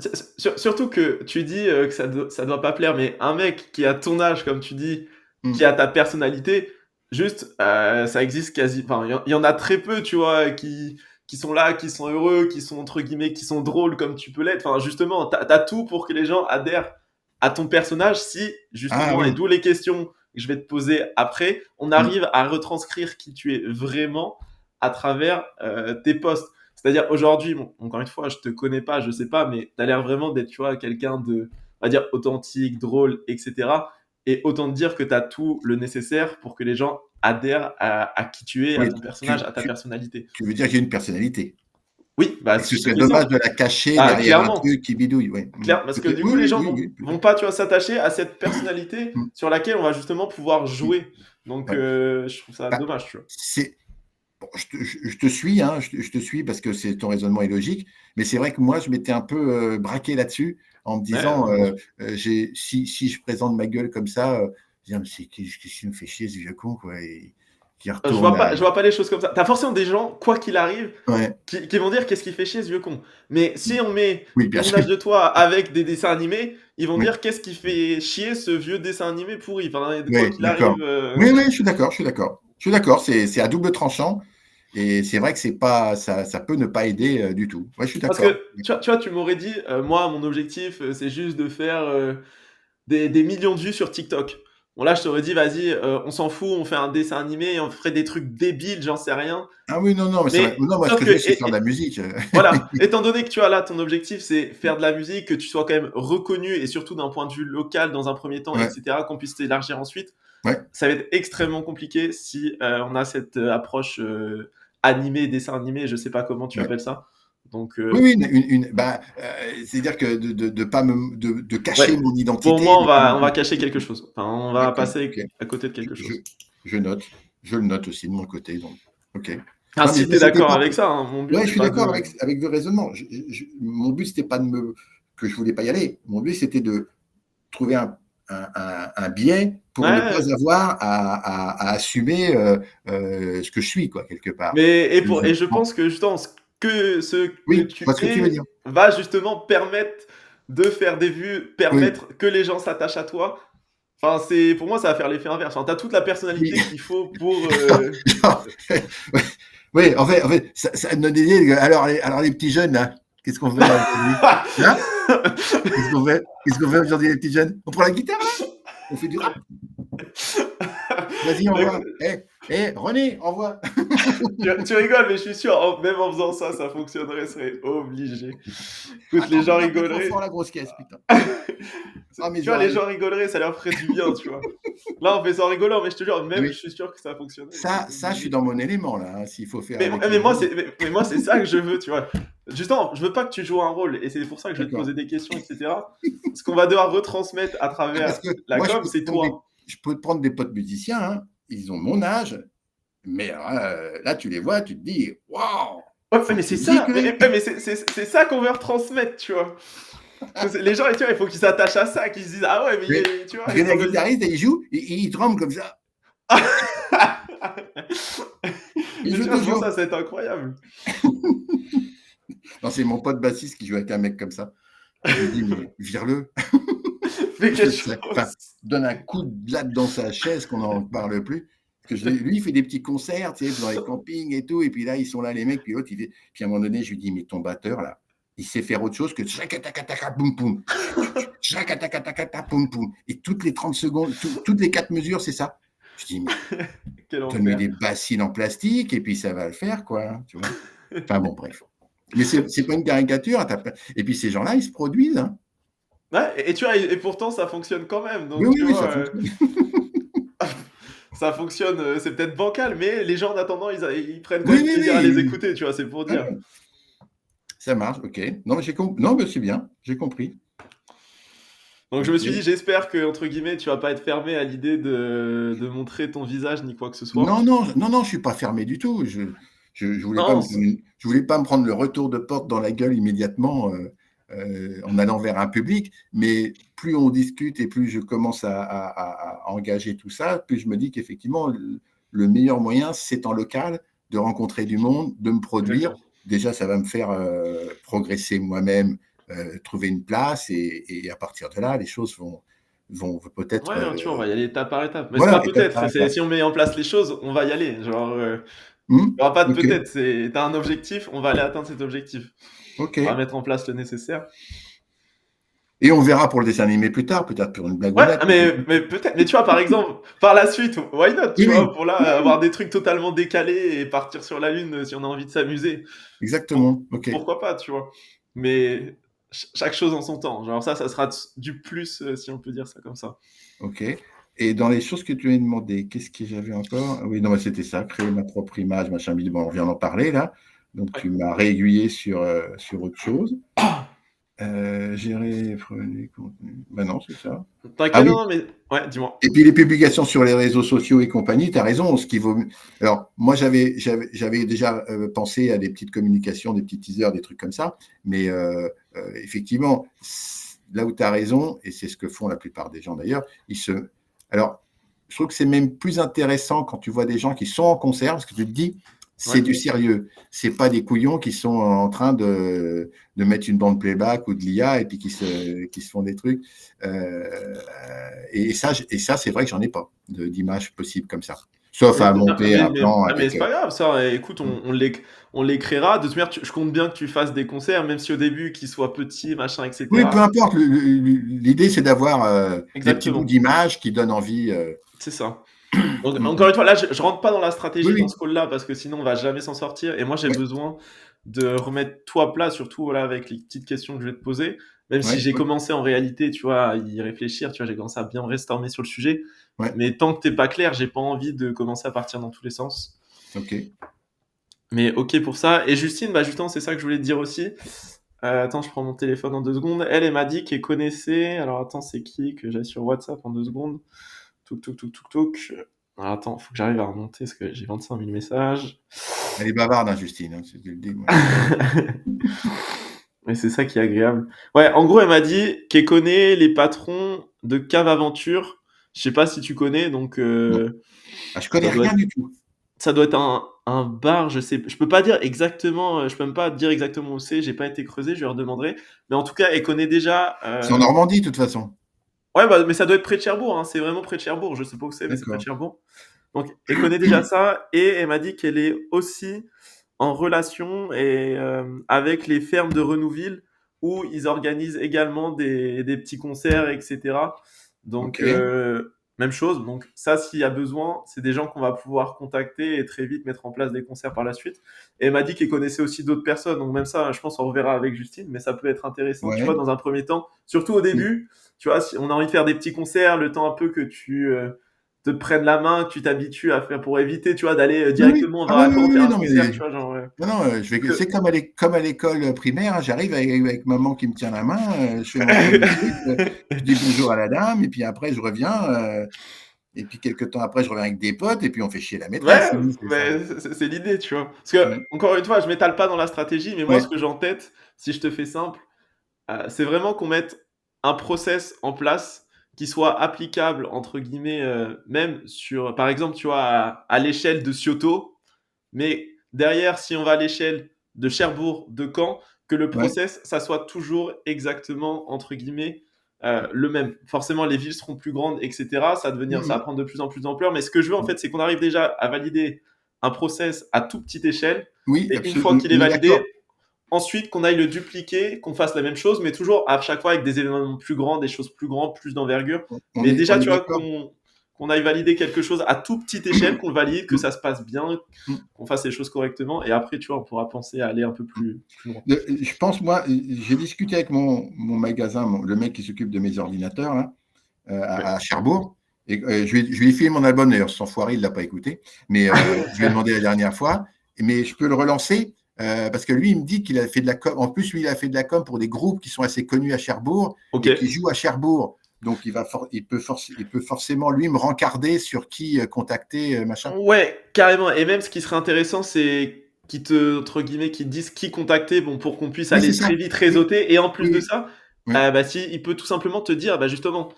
Surtout que tu dis que ça doit pas plaire, mais un mec qui a ton âge, comme tu dis, qui a ta personnalité, juste, ça existe quasi. Enfin, il y en a très peu, tu vois, qui sont là, qui sont heureux, qui sont entre guillemets, qui sont drôles comme tu peux l'être. Enfin, justement, t'as tout pour que les gens adhèrent à ton personnage si, justement, et d'où les questions que je vais te poser après, on arrive à retranscrire qui tu es vraiment à travers tes posts. C'est-à-dire, aujourd'hui, bon, encore une fois, je te connais pas, je sais pas, mais tu as l'air vraiment d'être, tu vois, quelqu'un de, on va dire, authentique, drôle, etc. Et autant te dire que tu as tout le nécessaire pour que les gens adhèrent à qui tu es, à ton personnage, à ta personnalité. Tu veux dire que j'ai une personnalité? Oui, bah, ce serait dommage de la cacher derrière un truc qui bidouille. Ouais. Parce que du coup, les gens vont pas, tu vois, s'attacher à cette personnalité sur laquelle on va justement pouvoir jouer. Donc, je trouve ça dommage, tu vois. Bon, je te suis, hein, je te suis parce que ton raisonnement est logique, mais c'est vrai que moi, je m'étais un peu braqué là-dessus en me disant, si je présente ma gueule comme ça, je me dis, qu'est-ce qui me fait chier ce vieux con, quoi, et qui je vois pas les choses comme ça. T'as forcément des gens, quoi qu'il arrive, qui vont dire qu'est-ce qui fait chier ce vieux con. Mais si on met une image de toi avec des dessins animés, ils vont dire qu'est-ce qui fait chier ce vieux dessin animé pourri. Enfin, quoi qu'il arrive. Oui, je suis d'accord. C'est à double tranchant. Et c'est vrai que c'est pas, ça peut ne pas aider du tout. Ouais, je suis d'accord. Parce que tu vois, tu m'aurais dit, moi, mon objectif, c'est juste de faire des millions de vues sur TikTok. Bon, là, je t'aurais dit, vas-y, on s'en fout, on fait un dessin animé, on ferait des trucs débiles, j'en sais rien. Ah oui, non, mais moi, ce que je veux, c'est faire de la musique. Voilà, étant donné que tu as là, ton objectif, c'est faire de la musique, que tu sois quand même reconnu, et surtout d'un point de vue local dans un premier temps, etc., qu'on puisse t'élargir ensuite. Ça va être extrêmement compliqué si on a cette approche animé, dessin animé, je sais pas comment tu appelles ça. Donc, oui, c'est-à-dire que de cacher mon identité. Pour moi, on va cacher quelque chose. Enfin, on va passer à côté de quelque chose. Je le note aussi de mon côté. Donc, ok. Si tu es d'accord avec ça, hein, mon but. Oui, je suis d'accord avec le raisonnement. Mon but, c'était pas que je voulais pas y aller. Mon but, c'était de trouver un biais pour ne pas avoir à assumer ce que je suis, quoi, quelque part. Et je pense que justement, ce que tu fais va justement permettre de faire des vues, permettre que les gens s'attachent à toi. Enfin, pour moi, ça va faire l'effet inverse. Enfin, tu as toute la personnalité qu'il faut pour. Oui, en fait, ça donne des idées. Alors, les petits jeunes, là, qu'est-ce qu'on fait aujourd'hui, hein? Qu'est-ce qu'on fait aujourd'hui, les petits jeunes? On prend la guitare, là? On fait du rap? Vas-y, envoie. René, envoie. Tu rigoles, mais je suis sûr, même en faisant ça, ça fonctionnerait, ce serait obligé. Écoute, les gens rigoleraient. Trop fort, la grosse caisse, putain. Tu vois, les gens rigoleraient, ça leur ferait du bien, tu vois. Là, on fait ça en rigolant, mais je te jure, même je suis sûr que ça fonctionnerait. Ça, je suis dans mon élément, là, hein, s'il faut faire. Mais moi, c'est ça que je veux, tu vois. Justement, je veux pas que tu joues un rôle, et c'est pour ça que je vais te poser des questions, etc. Ce qu'on va devoir retransmettre à travers la com, c'est toi. Je peux te prendre des potes musiciens, hein. ils ont mon âge, mais là, tu les vois, tu te dis, waouh! Ouais, mais c'est ça, mais c'est ça qu'on veut retransmettre, tu vois. Les gens, tu vois, il faut qu'ils s'attachent à ça, qu'ils se disent, ah ouais, mais tu vois. Je connais un guitariste et il joue, et il tremble comme ça. Il joue toujours. Ça, c'est incroyable. Non, c'est mon pote bassiste qui joue avec un mec comme ça. Je lui dis, mais vire-le. Fais quelque chose. Donne un coup de latte dans sa chaise qu'on n'en parle plus. Parce que lui, il fait des petits concerts, tu sais, dans les campings et tout. Et puis là, ils sont là, les mecs. Puis l'autre, puis à un moment donné, je lui dis, mais ton batteur, là, il sait faire autre chose que boum poum. Poum poum. Et toutes les 30 secondes, toutes les 4 mesures, c'est ça. Je dis, mais donne-lui des bassines en plastique et puis ça va le faire, quoi. Tu vois. Enfin bon, bref. Mais c'est pas une caricature. Et puis ces gens-là, ils se produisent. Hein. Ouais, et tu vois, et pourtant ça fonctionne quand même. Donc, oui, ça fonctionne. Ça fonctionne, c'est peut-être bancal, mais les gens en attendant, ils prennent quand même plaisir à les écouter, tu vois, c'est pour dire. Ça marche, ok. Non, mais c'est bien, j'ai compris. Donc je me suis dit, j'espère que, entre guillemets, tu vas pas être fermé à l'idée de montrer ton visage ni quoi que ce soit. Non, je suis pas fermé du tout. Je voulais pas me prendre le retour de porte dans la gueule immédiatement en allant vers un public, mais plus on discute et plus je commence à engager tout ça, plus je me dis qu'effectivement, le meilleur moyen, c'est en local, de rencontrer du monde, de me produire. D'accord. Déjà, ça va me faire progresser moi-même, trouver une place, et à partir de là, les choses vont peut-être... Ouais, tu vois, on va y aller étape par étape. Mais voilà, c'est pas peut-être, si on met en place les choses, on va y aller. Genre, il n'y aura pas de peut-être, tu as un objectif, on va aller atteindre cet objectif. On va mettre en place le nécessaire. Et on verra pour le dessin animé plus tard, peut-être pour une blague. Ouais, mais peut-être. Mais tu vois, par exemple, par la suite, why not, tu vois, pour là, avoir des trucs totalement décalés et partir sur la Lune si on a envie de s'amuser. Exactement, ok. Pourquoi pas, tu vois. Mais chaque chose en son temps. Genre ça sera du plus, si on peut dire ça comme ça. Ok. Et dans les choses que tu m'as demandé, qu'est-ce que j'avais encore? Oui, non, c'était ça, créer ma propre image, machin. Bon, on vient d'en parler, là. Donc, tu m'as réaiguillé sur autre chose. Gérer, les contenus. Ben non, c'est ça. T'inquiète, non, mais... Ouais, dis-moi. Et puis, les publications sur les réseaux sociaux et compagnie, tu as raison. Ce qui vaut... Alors, moi, j'avais déjà pensé à des petites communications, des petits teasers, des trucs comme ça. Mais effectivement, là où tu as raison, et c'est ce que font la plupart des gens d'ailleurs, Alors, je trouve que c'est même plus intéressant quand tu vois des gens qui sont en concert, parce que tu te dis, c'est du sérieux. C'est pas des couillons qui sont en train de mettre une bande playback ou de l'IA et puis qui se font des trucs. Et ça, c'est vrai que j'en ai pas d'images possibles comme ça. Sauf à monter un plan. Mais c'est pas grave, ça. Écoute, on les créera. De toute manière, je compte bien que tu fasses des concerts, même si au début, qu'ils soient petits, machin, etc. Oui, peu importe. L'idée, c'est d'avoir des petits bouts d'images qui donnent envie. C'est ça. Donc, encore une fois, là, je rentre pas dans la stratégie dans ce call-là, parce que sinon, on va jamais s'en sortir. Et moi, j'ai besoin de remettre tout à plat, surtout voilà, avec les petites questions que je vais te poser. Même si j'ai commencé en réalité, tu vois, à y réfléchir, tu vois, j'ai commencé à bien me restormer sur le sujet. Mais tant que t'es pas clair, j'ai pas envie de commencer à partir dans tous les sens. Ok. Mais ok pour ça. Et Justine, bah justement, c'est ça que je voulais te dire aussi. Attends, je prends mon téléphone en 2 secondes. Elle m'a dit qu'elle connaissait. Alors attends, c'est qui que j'ai sur WhatsApp en 2 secondes. Touk. Alors attends, faut que j'arrive à remonter parce que j'ai 25 000 messages. Elle est bavarde, hein, Justine, hein, c'est le dis, moi. Mais c'est ça qui est agréable. Ouais, en gros, elle m'a dit qu'elle connaît les patrons de Cave Aventure. Je sais pas si tu connais, donc... je connais rien du tout. Ça doit être un bar, je peux pas dire exactement, je peux même pas dire exactement où c'est, j'ai pas été creusé, je lui redemanderai. Mais en tout cas, elle connaît déjà... C'est en Normandie, de toute façon. Ouais, bah, mais ça doit être près de Cherbourg, hein. C'est vraiment près de Cherbourg, je sais pas où c'est, mais c'est près de Cherbourg. Donc, elle connaît déjà ça, et elle m'a dit qu'elle est aussi en relation avec les fermes de Renouville, où ils organisent également des petits concerts, etc. Donc, même chose. Donc, ça, s'il y a besoin, c'est des gens qu'on va pouvoir contacter et très vite mettre en place des concerts par la suite. Et elle m'a dit qu'elle connaissait aussi d'autres personnes. Donc, même ça, je pense qu'on reverra avec Justine, mais ça peut être intéressant, tu vois, dans un premier temps. Surtout au début, tu vois, si on a envie de faire des petits concerts, le temps un peu que tu te prennes la main, que tu t'habitues à faire pour éviter, tu vois, d'aller directement vers un concert, tu vois, genre... c'est comme à l'école primaire, hein, j'arrive avec maman qui me tient la main, je fais mon truc, je dis bonjour à la dame, et puis après je reviens, Et puis, quelques temps après, je reviens avec des potes et puis on fait chier la maîtresse. Ouais, mais c'est l'idée, tu vois. Parce que, encore une fois, je m'étale pas dans la stratégie, mais moi, ce que j'ai en tête, si je te fais simple, c'est vraiment qu'on mette un process en place qui soit applicable, entre guillemets, même sur, par exemple, tu vois, à l'échelle de Cioto, mais derrière, si on va à l'échelle de Cherbourg, de Caen, que le process, ça soit toujours exactement, entre guillemets, le même. Forcément, les villes seront plus grandes, etc. Ça va prendre de plus en plus d'ampleur. Mais ce que je veux, en fait, c'est qu'on arrive déjà à valider un process à toute petite échelle. Oui, et une fois qu'il est validé, ensuite qu'on aille le dupliquer, qu'on fasse la même chose, mais toujours à chaque fois avec des événements plus grands, des choses plus grandes, plus d'envergure. Mais déjà, tu vois, qu'on aille valider quelque chose à toute petite échelle, qu'on le valide, que ça se passe bien, qu'on fasse les choses correctement. Et après, tu vois, on pourra penser à aller un peu plus loin. Je pense, moi, j'ai discuté avec mon magasin, le mec qui s'occupe de mes ordinateurs là, à Cherbourg. Et je lui ai filé mon album, d'ailleurs, sans foirer, il ne l'a pas écouté. Mais je lui ai demandé la dernière fois. Mais je peux le relancer parce que lui, il me dit qu'il a fait de la com. En plus, lui, il a fait de la com pour des groupes qui sont assez connus à Cherbourg et qui jouent à Cherbourg. Donc, il peut forcément, lui, me rencarder sur qui contacter, machin. Ouais, carrément. Et même, ce qui serait intéressant, c'est qu'ils te disent qui contacter, bon, pour qu'on puisse aller très vite réseauter. Et en plus de ça, il peut tout simplement te dire, justement,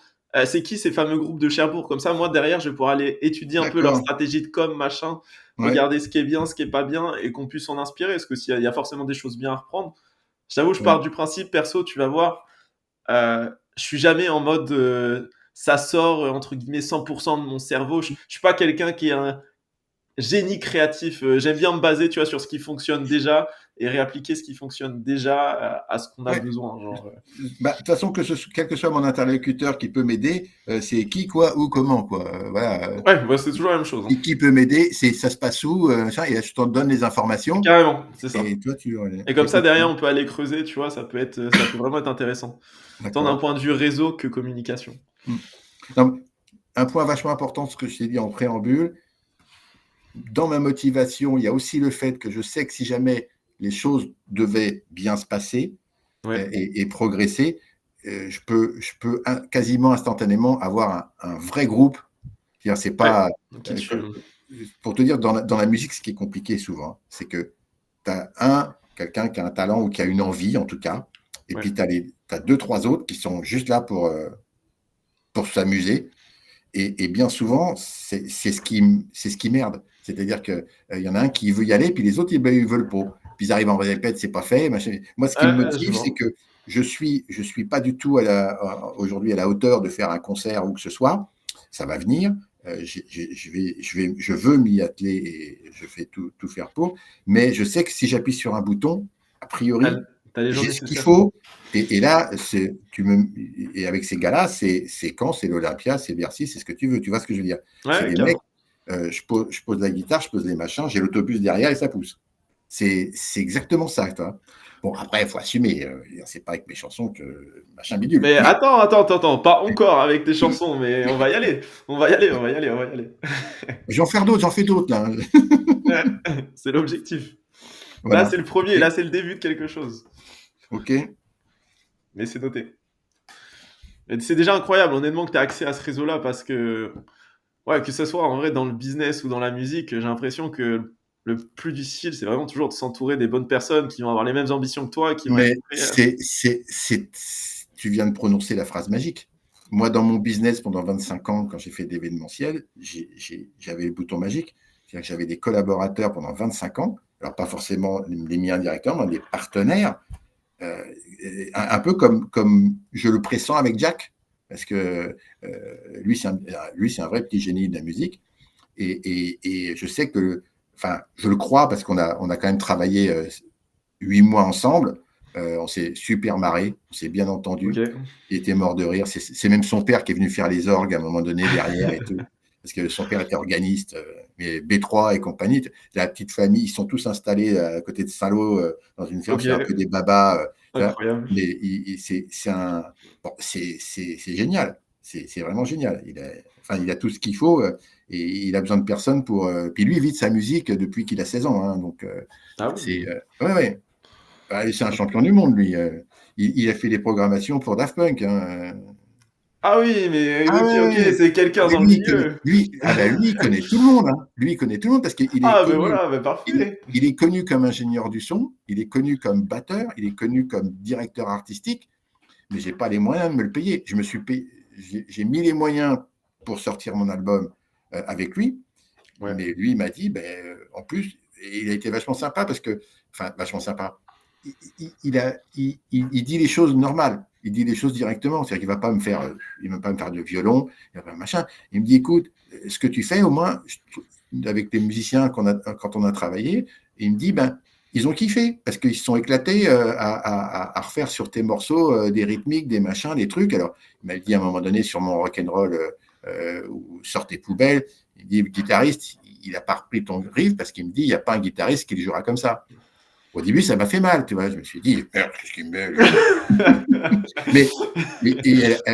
c'est qui ces fameux groupes de Cherbourg. Comme ça, moi, derrière, je vais pouvoir aller étudier un peu leur stratégie de com, machin, regarder ce qui est bien, ce qui est pas bien, et qu'on puisse s'en inspirer. Parce que s'il y a forcément des choses bien à reprendre. Je t'avoue, je pars du principe, perso, tu vas voir, je suis jamais en mode ça sort entre guillemets 100% de mon cerveau. Je suis pas quelqu'un qui est un génie créatif. J'aime bien me baser, tu vois, sur ce qui fonctionne déjà et réappliquer ce qui fonctionne déjà à ce qu'on a besoin. De toute façon, quel que soit mon interlocuteur qui peut m'aider, c'est qui, quoi, où, comment, quoi. Voilà. C'est toujours la même chose. Qui peut m'aider, ça se passe où, et je te donne les informations. Carrément, c'est ça. Et toi, et comme ça, derrière, on peut aller creuser, tu vois, ça peut vraiment être intéressant. Tant d'un point de vue réseau que communication. Donc, un point vachement important, ce que je t'ai dit en préambule, dans ma motivation, il y a aussi le fait que je sais que si jamais les choses devaient bien se passer et progresser, je peux quasiment instantanément avoir un vrai groupe. C'est pas pour te dire, dans la musique, ce qui est compliqué souvent, c'est que tu as quelqu'un qui a un talent ou qui a une envie, en tout cas, et puis tu as 2-3 autres qui sont juste là pour s'amuser. Et bien souvent, c'est ce qui merde. C'est-à-dire qu'il y en a un qui veut y aller, puis les autres, ils ne veulent pas. Puis ils arrivent en répète, c'est pas fait. Machin. Moi, ce qui me motive, c'est que je suis pas du tout aujourd'hui à la hauteur de faire un concert ou que ce soit. Ça va venir. Je veux m'y atteler et je fais tout faire pour. Mais je sais que si j'appuie sur un bouton, a priori, j'ai ce qu'il faut. Et là, et avec ces gars-là, c'est Caen, c'est l'Olympia, c'est Bercy, c'est ce que tu veux. Tu vois ce que je veux dire? C'est des mecs, je pose la guitare, je pose les machins, j'ai l'autobus derrière et ça pousse. C'est exactement ça, toi. Bon, après, il faut assumer. C'est pas avec mes chansons que machin bidule. Mais attends, pas encore avec tes chansons, mais on va y aller. On va y aller. J'en fais d'autres, là. C'est l'objectif. Voilà. Là, c'est le premier, là, c'est le début de quelque chose. Ok. Mais c'est noté. Et c'est déjà incroyable, honnêtement, que tu as accès à ce réseau-là parce que, que ce soit en vrai dans le business ou dans la musique, j'ai l'impression que le plus difficile, c'est vraiment toujours de s'entourer des bonnes personnes qui vont avoir les mêmes ambitions que toi. Tu viens de prononcer la phrase magique. Moi, dans mon business, pendant 25 ans, quand j'ai fait de l'événementiel, j'avais le bouton magique. C'est-à-dire que j'avais des collaborateurs pendant 25 ans, alors pas forcément les miens directement, mais des partenaires, un peu comme je le pressens avec Jack, parce que lui, c'est un vrai petit génie de la musique. Et je sais que, je le crois parce qu'on a quand même travaillé 8 mois ensemble. On s'est super marré, on s'est bien entendu. Il était mort de rire. C'est même son père qui est venu faire les orgues à un moment donné derrière et tout. Parce que son père était organiste, mais B3 et compagnie. La petite famille, ils sont tous installés à côté de Saint-Lô, dans une ferme, c'est un peu des babas. Incroyable. Mais c'est génial. C'est vraiment génial. Il a tout ce qu'il faut et il a besoin de personne pour. Puis lui, il vit de sa musique depuis qu'il a 16 ans. Hein, donc, c'est un champion du monde, lui. Il a fait des programmations pour Daft Punk. Hein. Ah oui, mais Ah ok, ouais, c'est quelqu'un mais dans le milieu. lui, il connaît tout le monde. Hein. Lui, il connaît tout le monde parce qu'il est Ah ben connu. voilà, ben parfait. Il est connu comme ingénieur du son, il est connu comme batteur, il est connu comme directeur artistique, mais j'ai pas les moyens de me le payer. J'ai mis les moyens pour sortir mon album avec lui, Ouais. mais lui, il m'a dit, en plus, il a été vachement sympa parce que, enfin, vachement sympa. Il dit les choses normales, il dit les choses directement. C'est-à-dire qu'il ne va pas me faire, de violon, il va pas machin. Il me dit, écoute, ce que tu fais, au moins, avec les musiciens quand on a travaillé, il me dit, ils ont kiffé parce qu'ils se sont éclatés à refaire sur tes morceaux des rythmiques, des machins, des trucs. Alors, il m'a dit à un moment donné sur mon rock'n'roll ou sort tes poubelles, il dit, le guitariste, il n'a pas repris ton riff parce qu'il me dit, il n'y a pas un guitariste qui le jouera comme ça. Au début, ça m'a fait mal, tu vois. Je me suis dit, qu'est-ce qu'il me met mais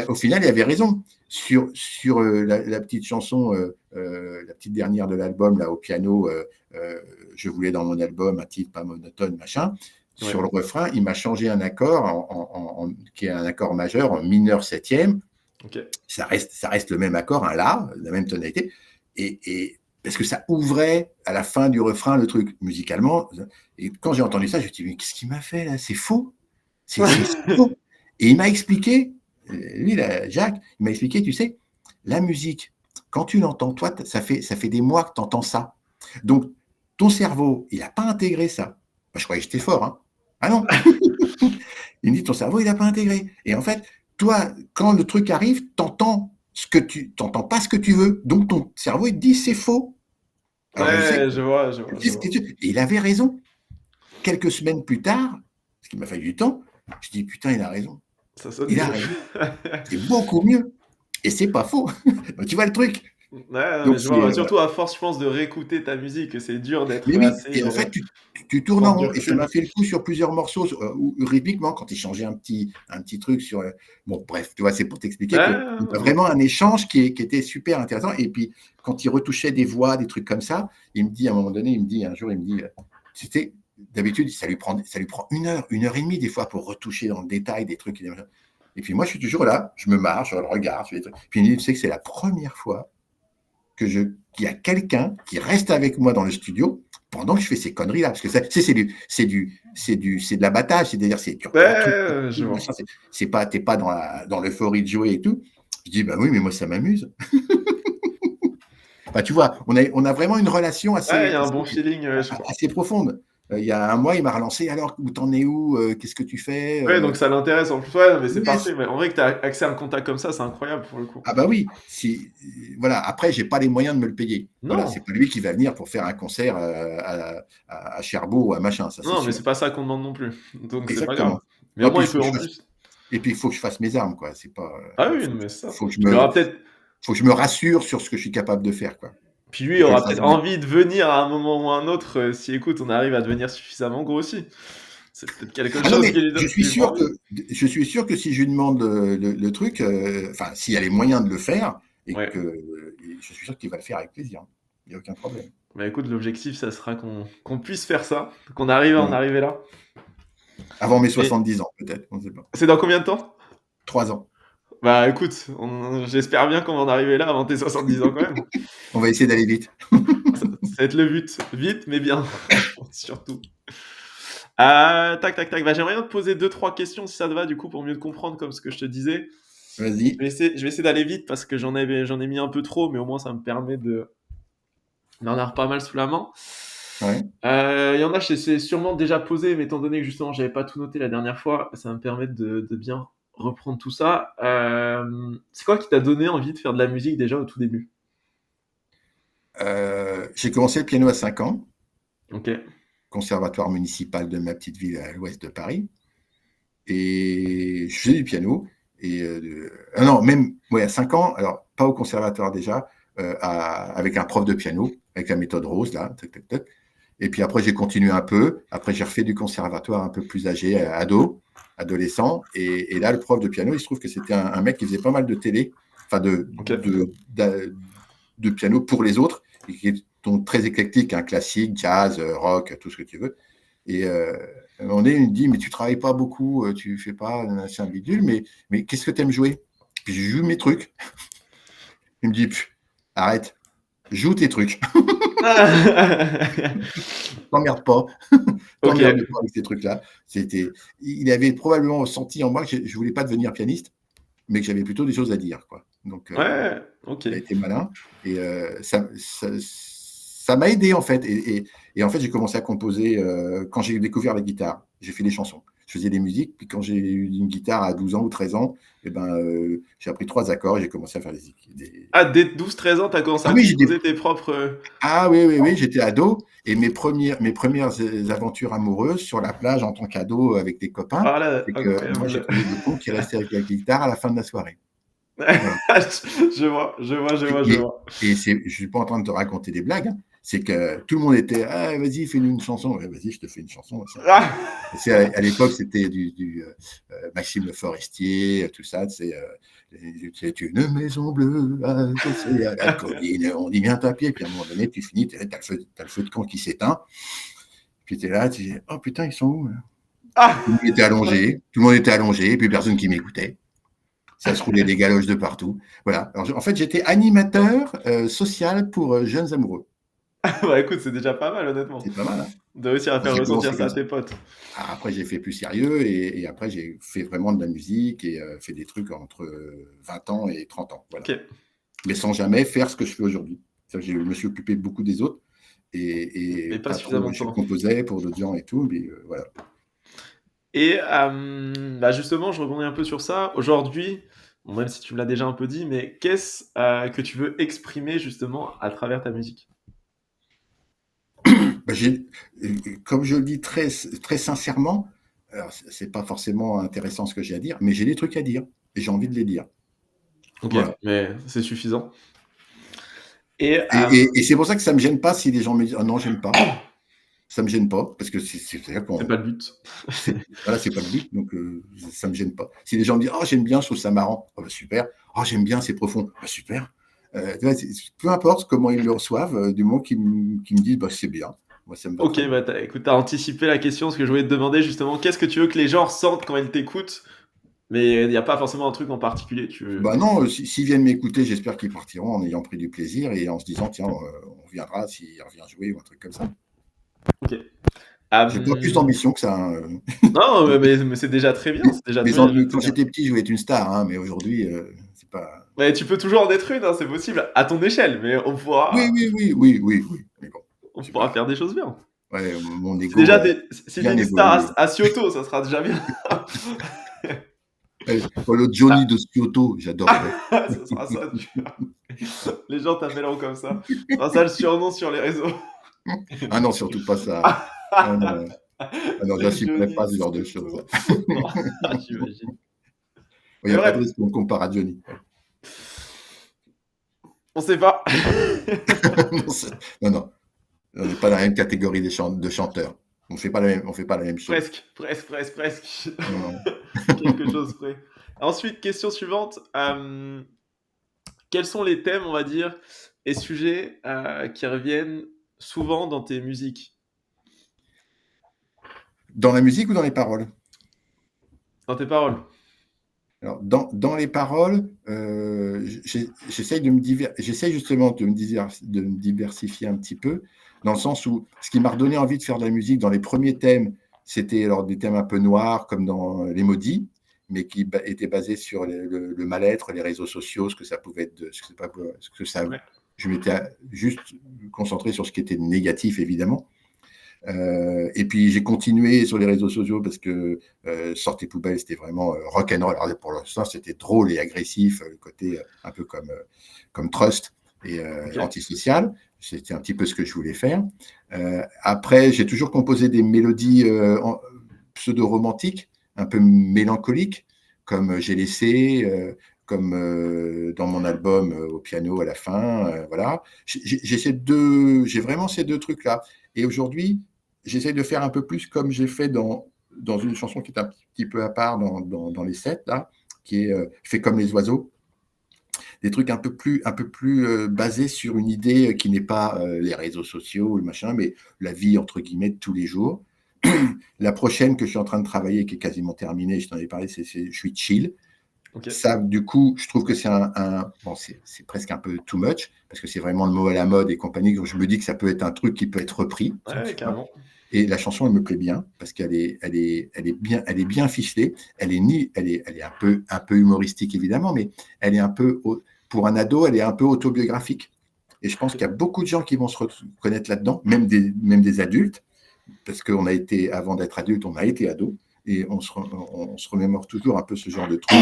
au final, il avait raison. Sur la petite chanson, la petite dernière de l'album, là, au piano, je voulais dans mon album un titre pas monotone, machin. Ouais. Sur le refrain, il m'a changé un accord qui est un accord majeur en mineur septième. Okay. Ça reste le même accord, un La, la même tonalité. Et parce que ça ouvrait à la fin du refrain le truc musicalement. Et quand j'ai entendu ça, je me suis dit, mais qu'est-ce qu'il m'a fait là? C'est faux. C'est faux. Et il m'a expliqué, lui, là, Jacques, il m'a expliqué, tu sais, la musique, quand tu l'entends, toi, ça fait des mois que tu entends ça. Donc, ton cerveau, il n'a pas intégré ça. Moi, je croyais que j'étais fort. Hein. Ah non. Il me dit, ton cerveau, il n'a pas intégré. Et en fait, toi, quand le truc arrive, t'entends pas ce que tu veux. Donc, ton cerveau, il te dit, c'est faux. Alors, je vois. Et il avait raison. Quelques semaines plus tard, ce qui m'a fallu du temps, je dis, putain, il a raison. Il a raison. C'est beaucoup mieux. Et c'est pas faux. Tu vois le truc. Ouais, donc, je vois, surtout à force, je pense, de réécouter ta musique, c'est dur d'être assez... Et en fait, tu tournes en rond. Et ça m'a fait le coup sur plusieurs morceaux, où rythmiquement, quand il changeait un petit truc sur... Bon, bref, tu vois, c'est pour t'expliquer qu'il y a vraiment un échange qui était super intéressant. Et puis, quand il retouchait des voix, des trucs comme ça, il me dit, à un moment donné, un jour, c'était... D'habitude, ça lui prend 1 heure, 1h30 des fois pour retoucher dans le détail des trucs. Et puis moi, je suis toujours là, je me marre, je le regarde. Puis il me dit, tu sais que c'est la première fois qu'il y a quelqu'un qui reste avec moi dans le studio pendant que je fais ces conneries-là. Parce que c'est de l'abattage, c'est-à-dire c'est dur. T'es pas dans l'euphorie de jouer et tout. Je dis, oui, mais moi, ça m'amuse. Tu vois, on a vraiment une relation assez, il y a un bon feeling, assez profonde. Il y a un mois, il m'a relancé. Alors, où t'en es où? Qu'est-ce que tu fais? Ouais, donc ça l'intéresse en plus. Ouais, mais c'est parfait. Mais en vrai, que tu as accès à un contact comme ça, c'est incroyable pour le coup. Ah oui. Voilà. Après, j'ai pas les moyens de me le payer. Voilà, c'est pas lui qui va venir pour faire un concert à Cherbourg ou à machin. Ça, non, mais c'est pas ça qu'on demande non plus. Donc c'est pas grave. Mais au moins, il peut en plus. Et puis, il faut que je fasse mes armes, quoi. C'est pas. Ah oui, mais ça. Faut que je me rassure sur ce que je suis capable de faire, quoi. Puis lui, il aura peut-être envie de venir à un moment ou à un autre si, écoute, on arrive à devenir suffisamment gros aussi. C'est peut-être quelque chose qui lui donne. Je suis sûr que si je lui demande le truc, s'il y a les moyens de le faire, et que je suis sûr qu'il va le faire avec plaisir. Il n'y a aucun problème. Bah écoute, l'objectif, ça sera qu'on puisse faire ça, qu'on arrive à en arriver là. Avant mes 70 ans, peut-être. On ne sait pas. C'est dans combien de temps? 3 ans. Bah écoute, j'espère bien qu'on va en arriver là avant tes 70 ans quand même. On va essayer d'aller vite. Ça va être le but. Vite, mais bien. Surtout. Tac. Bah, j'aimerais bien te poser 2-3 questions si ça te va, du coup, pour mieux te comprendre, comme ce que je te disais. Vas-y. Je vais essayer d'aller vite parce que j'en ai mis un peu trop, mais au moins ça me permet d'en avoir pas mal sous la main. Ouais. Y en a, je sais sûrement déjà posé, mais étant donné que justement j'avais pas tout noté la dernière fois, ça va me permettre de bien reprendre tout ça. C'est quoi qui t'a donné envie de faire de la musique déjà au tout début? J'ai commencé le piano à 5 ans. Ok. Conservatoire municipal de ma petite ville à l'ouest de Paris. Et je faisais du piano. Et à 5 ans, alors pas au conservatoire déjà, avec un prof de piano, avec la méthode Rose, là, tac. Et puis après, j'ai continué un peu. Après, j'ai refait du conservatoire un peu plus âgé, adolescent. Et là, le prof de piano, il se trouve que c'était un mec qui faisait pas mal de télé, de piano pour les autres, et qui est donc très éclectique, classique, jazz, rock, tout ce que tu veux. Et à un moment donné, il me dit, mais tu travailles pas beaucoup, tu fais pas un bidule, mais qu'est-ce que tu aimes jouer? Puis je joue mes trucs. Il me dit, arrête, joue tes trucs. T'emmerdes pas. T'emmerdes pas avec ces trucs-là. Il avait probablement senti en moi que je ne voulais pas devenir pianiste, mais que j'avais plutôt des choses à dire, quoi. Donc, il a été malin. Et ça m'a aidé, en fait. Et en fait, j'ai commencé à composer quand j'ai découvert la guitare. J'ai fait des chansons. Je faisais des musiques. Puis quand j'ai eu une guitare à 12 ans ou 13 ans, j'ai appris 3 accords et j'ai commencé à faire des... Ah, dès 12-13 ans, tu as commencé à composer tes propres... Ah oui, j'étais ado. Et mes premières aventures amoureuses sur la plage en tant qu'ado avec des copains, c'est que moi, j'ai trouvé le con qui restait avec la guitare à la fin de la soirée. Voilà. Je vois. Et je ne suis pas en train de te raconter des blagues. C'est que tout le monde était vas-y, fais-nous une chanson. Vas-y, je te fais une chanson. À l'époque, c'était du Maxime Le Forestier, tout ça. C'est une maison bleue à la colline. On y vient taper. Puis à un moment donné, tu finis, tu as le feu de camp qui s'éteint. Puis tu es là, tu dis oh putain, ils sont où Tout le monde était allongé. Et puis personne qui m'écoutait. Ça se roulait des galoches de partout. Voilà. Alors, en fait, j'étais animateur social pour jeunes amoureux. Bah écoute, c'est déjà pas mal, honnêtement. C'est pas mal, hein. De réussir à faire ressentir ça à tes potes. Après, j'ai fait plus sérieux et après, j'ai fait vraiment de la musique et fait des trucs entre 20 ans et 30 ans. Voilà. Okay. Mais sans jamais faire ce que je fais aujourd'hui. Je me suis occupé beaucoup des autres et pas suffisamment de temps. Je composais pour d'autres gens et tout, mais voilà. Et justement, je rebondis un peu sur ça. Aujourd'hui, bon, même si tu me l'as déjà un peu dit, mais qu'est-ce que tu veux exprimer justement à travers ta musique ? Comme je le dis très, très sincèrement, alors c'est pas forcément intéressant ce que j'ai à dire, mais j'ai des trucs à dire et j'ai envie de les dire. Ok, voilà. Mais c'est suffisant. Et c'est pour ça que ça me gêne pas si les gens me disent non, j'aime pas. Ça me gêne pas parce que c'est pas le but. Voilà, c'est pas le but, donc ça me gêne pas. Si les gens me disent j'aime bien, je trouve ça marrant, super. J'aime bien, c'est profond, super. Peu importe comment ils le reçoivent, du moment qu'ils me disent c'est bien. Moi, ça me va. Ok, écoute, t'as anticipé la question, parce que je voulais te demander justement qu'est-ce que tu veux que les gens ressentent quand ils t'écoutent, mais il n'y a pas forcément un truc en particulier. Non, s'ils viennent m'écouter, j'espère qu'ils partiront en ayant pris du plaisir et en se disant tiens, on reviendra s'il revient jouer ou un truc comme ça. Ok. J'ai pas plus d'ambition que ça. Non, mais c'est déjà très bien. Quand j'étais petit, je voulais être une star, mais aujourd'hui, c'est pas. Mais tu peux toujours en être une, c'est possible, à ton échelle, mais on pourra. Oui. Mais bon, on pourra faire des choses bien. Ouais, mon ego. Déjà, si t'es une star à Scioto, ça sera déjà bien. Le Johnny de Scioto, j'adore. Ça sera ça. Les gens t'appelleront comme ça. Ça sera ça le surnom sur les réseaux. Ah non, surtout pas ça. Non, j'assumerai pas ce genre de choses. J'imagine. Il n'y a pas de risque qu'on compare à Johnny. On sait pas. Non. On n'est pas dans la même catégorie de chanteurs. On ne fait pas la même chose. Presque. Quelque chose près. Ensuite, question suivante. Quels sont les thèmes, on va dire, et sujets qui reviennent souvent dans tes musiques ? Dans la musique ou dans les paroles ? Dans tes paroles. Alors, dans les paroles, j'essaye justement de me diversifier un petit peu, dans le sens où ce qui m'a redonné envie de faire de la musique dans les premiers thèmes, c'était des thèmes un peu noirs, comme dans Les Maudits, mais qui étaient basés sur le mal-être, les réseaux sociaux, ce que ça pouvait être, je m'étais juste concentré sur ce qui était négatif, évidemment. Et puis j'ai continué sur les réseaux sociaux parce que Sortez Poubelle, c'était vraiment rock'n'roll. Alors pour l'instant, c'était drôle et agressif, le côté un peu comme Trust et antisocial. C'était un petit peu ce que je voulais faire. Après, j'ai toujours composé des mélodies pseudo-romantiques, un peu mélancoliques, comme J'ai laissé, comme dans mon album au piano à la fin. Voilà. J'ai vraiment ces deux trucs-là. Et aujourd'hui, j'essaie de faire un peu plus comme j'ai fait dans une chanson qui est un petit peu à part dans les sets, là, qui est Fait comme les oiseaux. Des trucs un peu plus basés sur une idée qui n'est pas les réseaux sociaux ou le machin, mais la vie, entre guillemets, de tous les jours. La prochaine que je suis en train de travailler, qui est quasiment terminée, je t'en ai parlé, c'est Je suis chill. Ok. Ça, du coup, je trouve que c'est bon, c'est presque un peu too much, parce que c'est vraiment le mot à la mode et compagnie. Donc je me dis que ça peut être un truc qui peut être repris. Ouais, carrément. Et la chanson, elle me plaît bien, parce elle est bien ficelée. Elle est un peu humoristique, évidemment, mais elle est un peu, pour un ado, elle est un peu autobiographique. Et je pense qu'il y a beaucoup de gens qui vont se reconnaître là-dedans, même des adultes, parce qu'on a été, avant d'être adulte, on a été ado, et on se remémore toujours un peu ce genre de truc.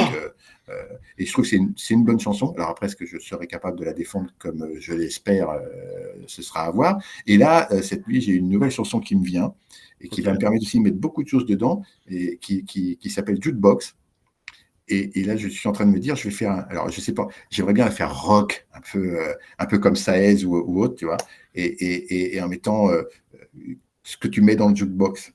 Et je trouve que c'est une bonne chanson. Alors après, est-ce que je serai capable de la défendre comme je l'espère, ce sera à voir. Et là, cette nuit, j'ai une nouvelle chanson qui me vient, et qui va me permettre aussi de mettre beaucoup de choses dedans, et qui s'appelle Jukebox. Et là, je suis en train de me dire, je vais faire alors, je sais pas, j'aimerais bien faire rock, un peu comme Saez ou autre, tu vois, et en mettant ce que tu mets dans le jukebox.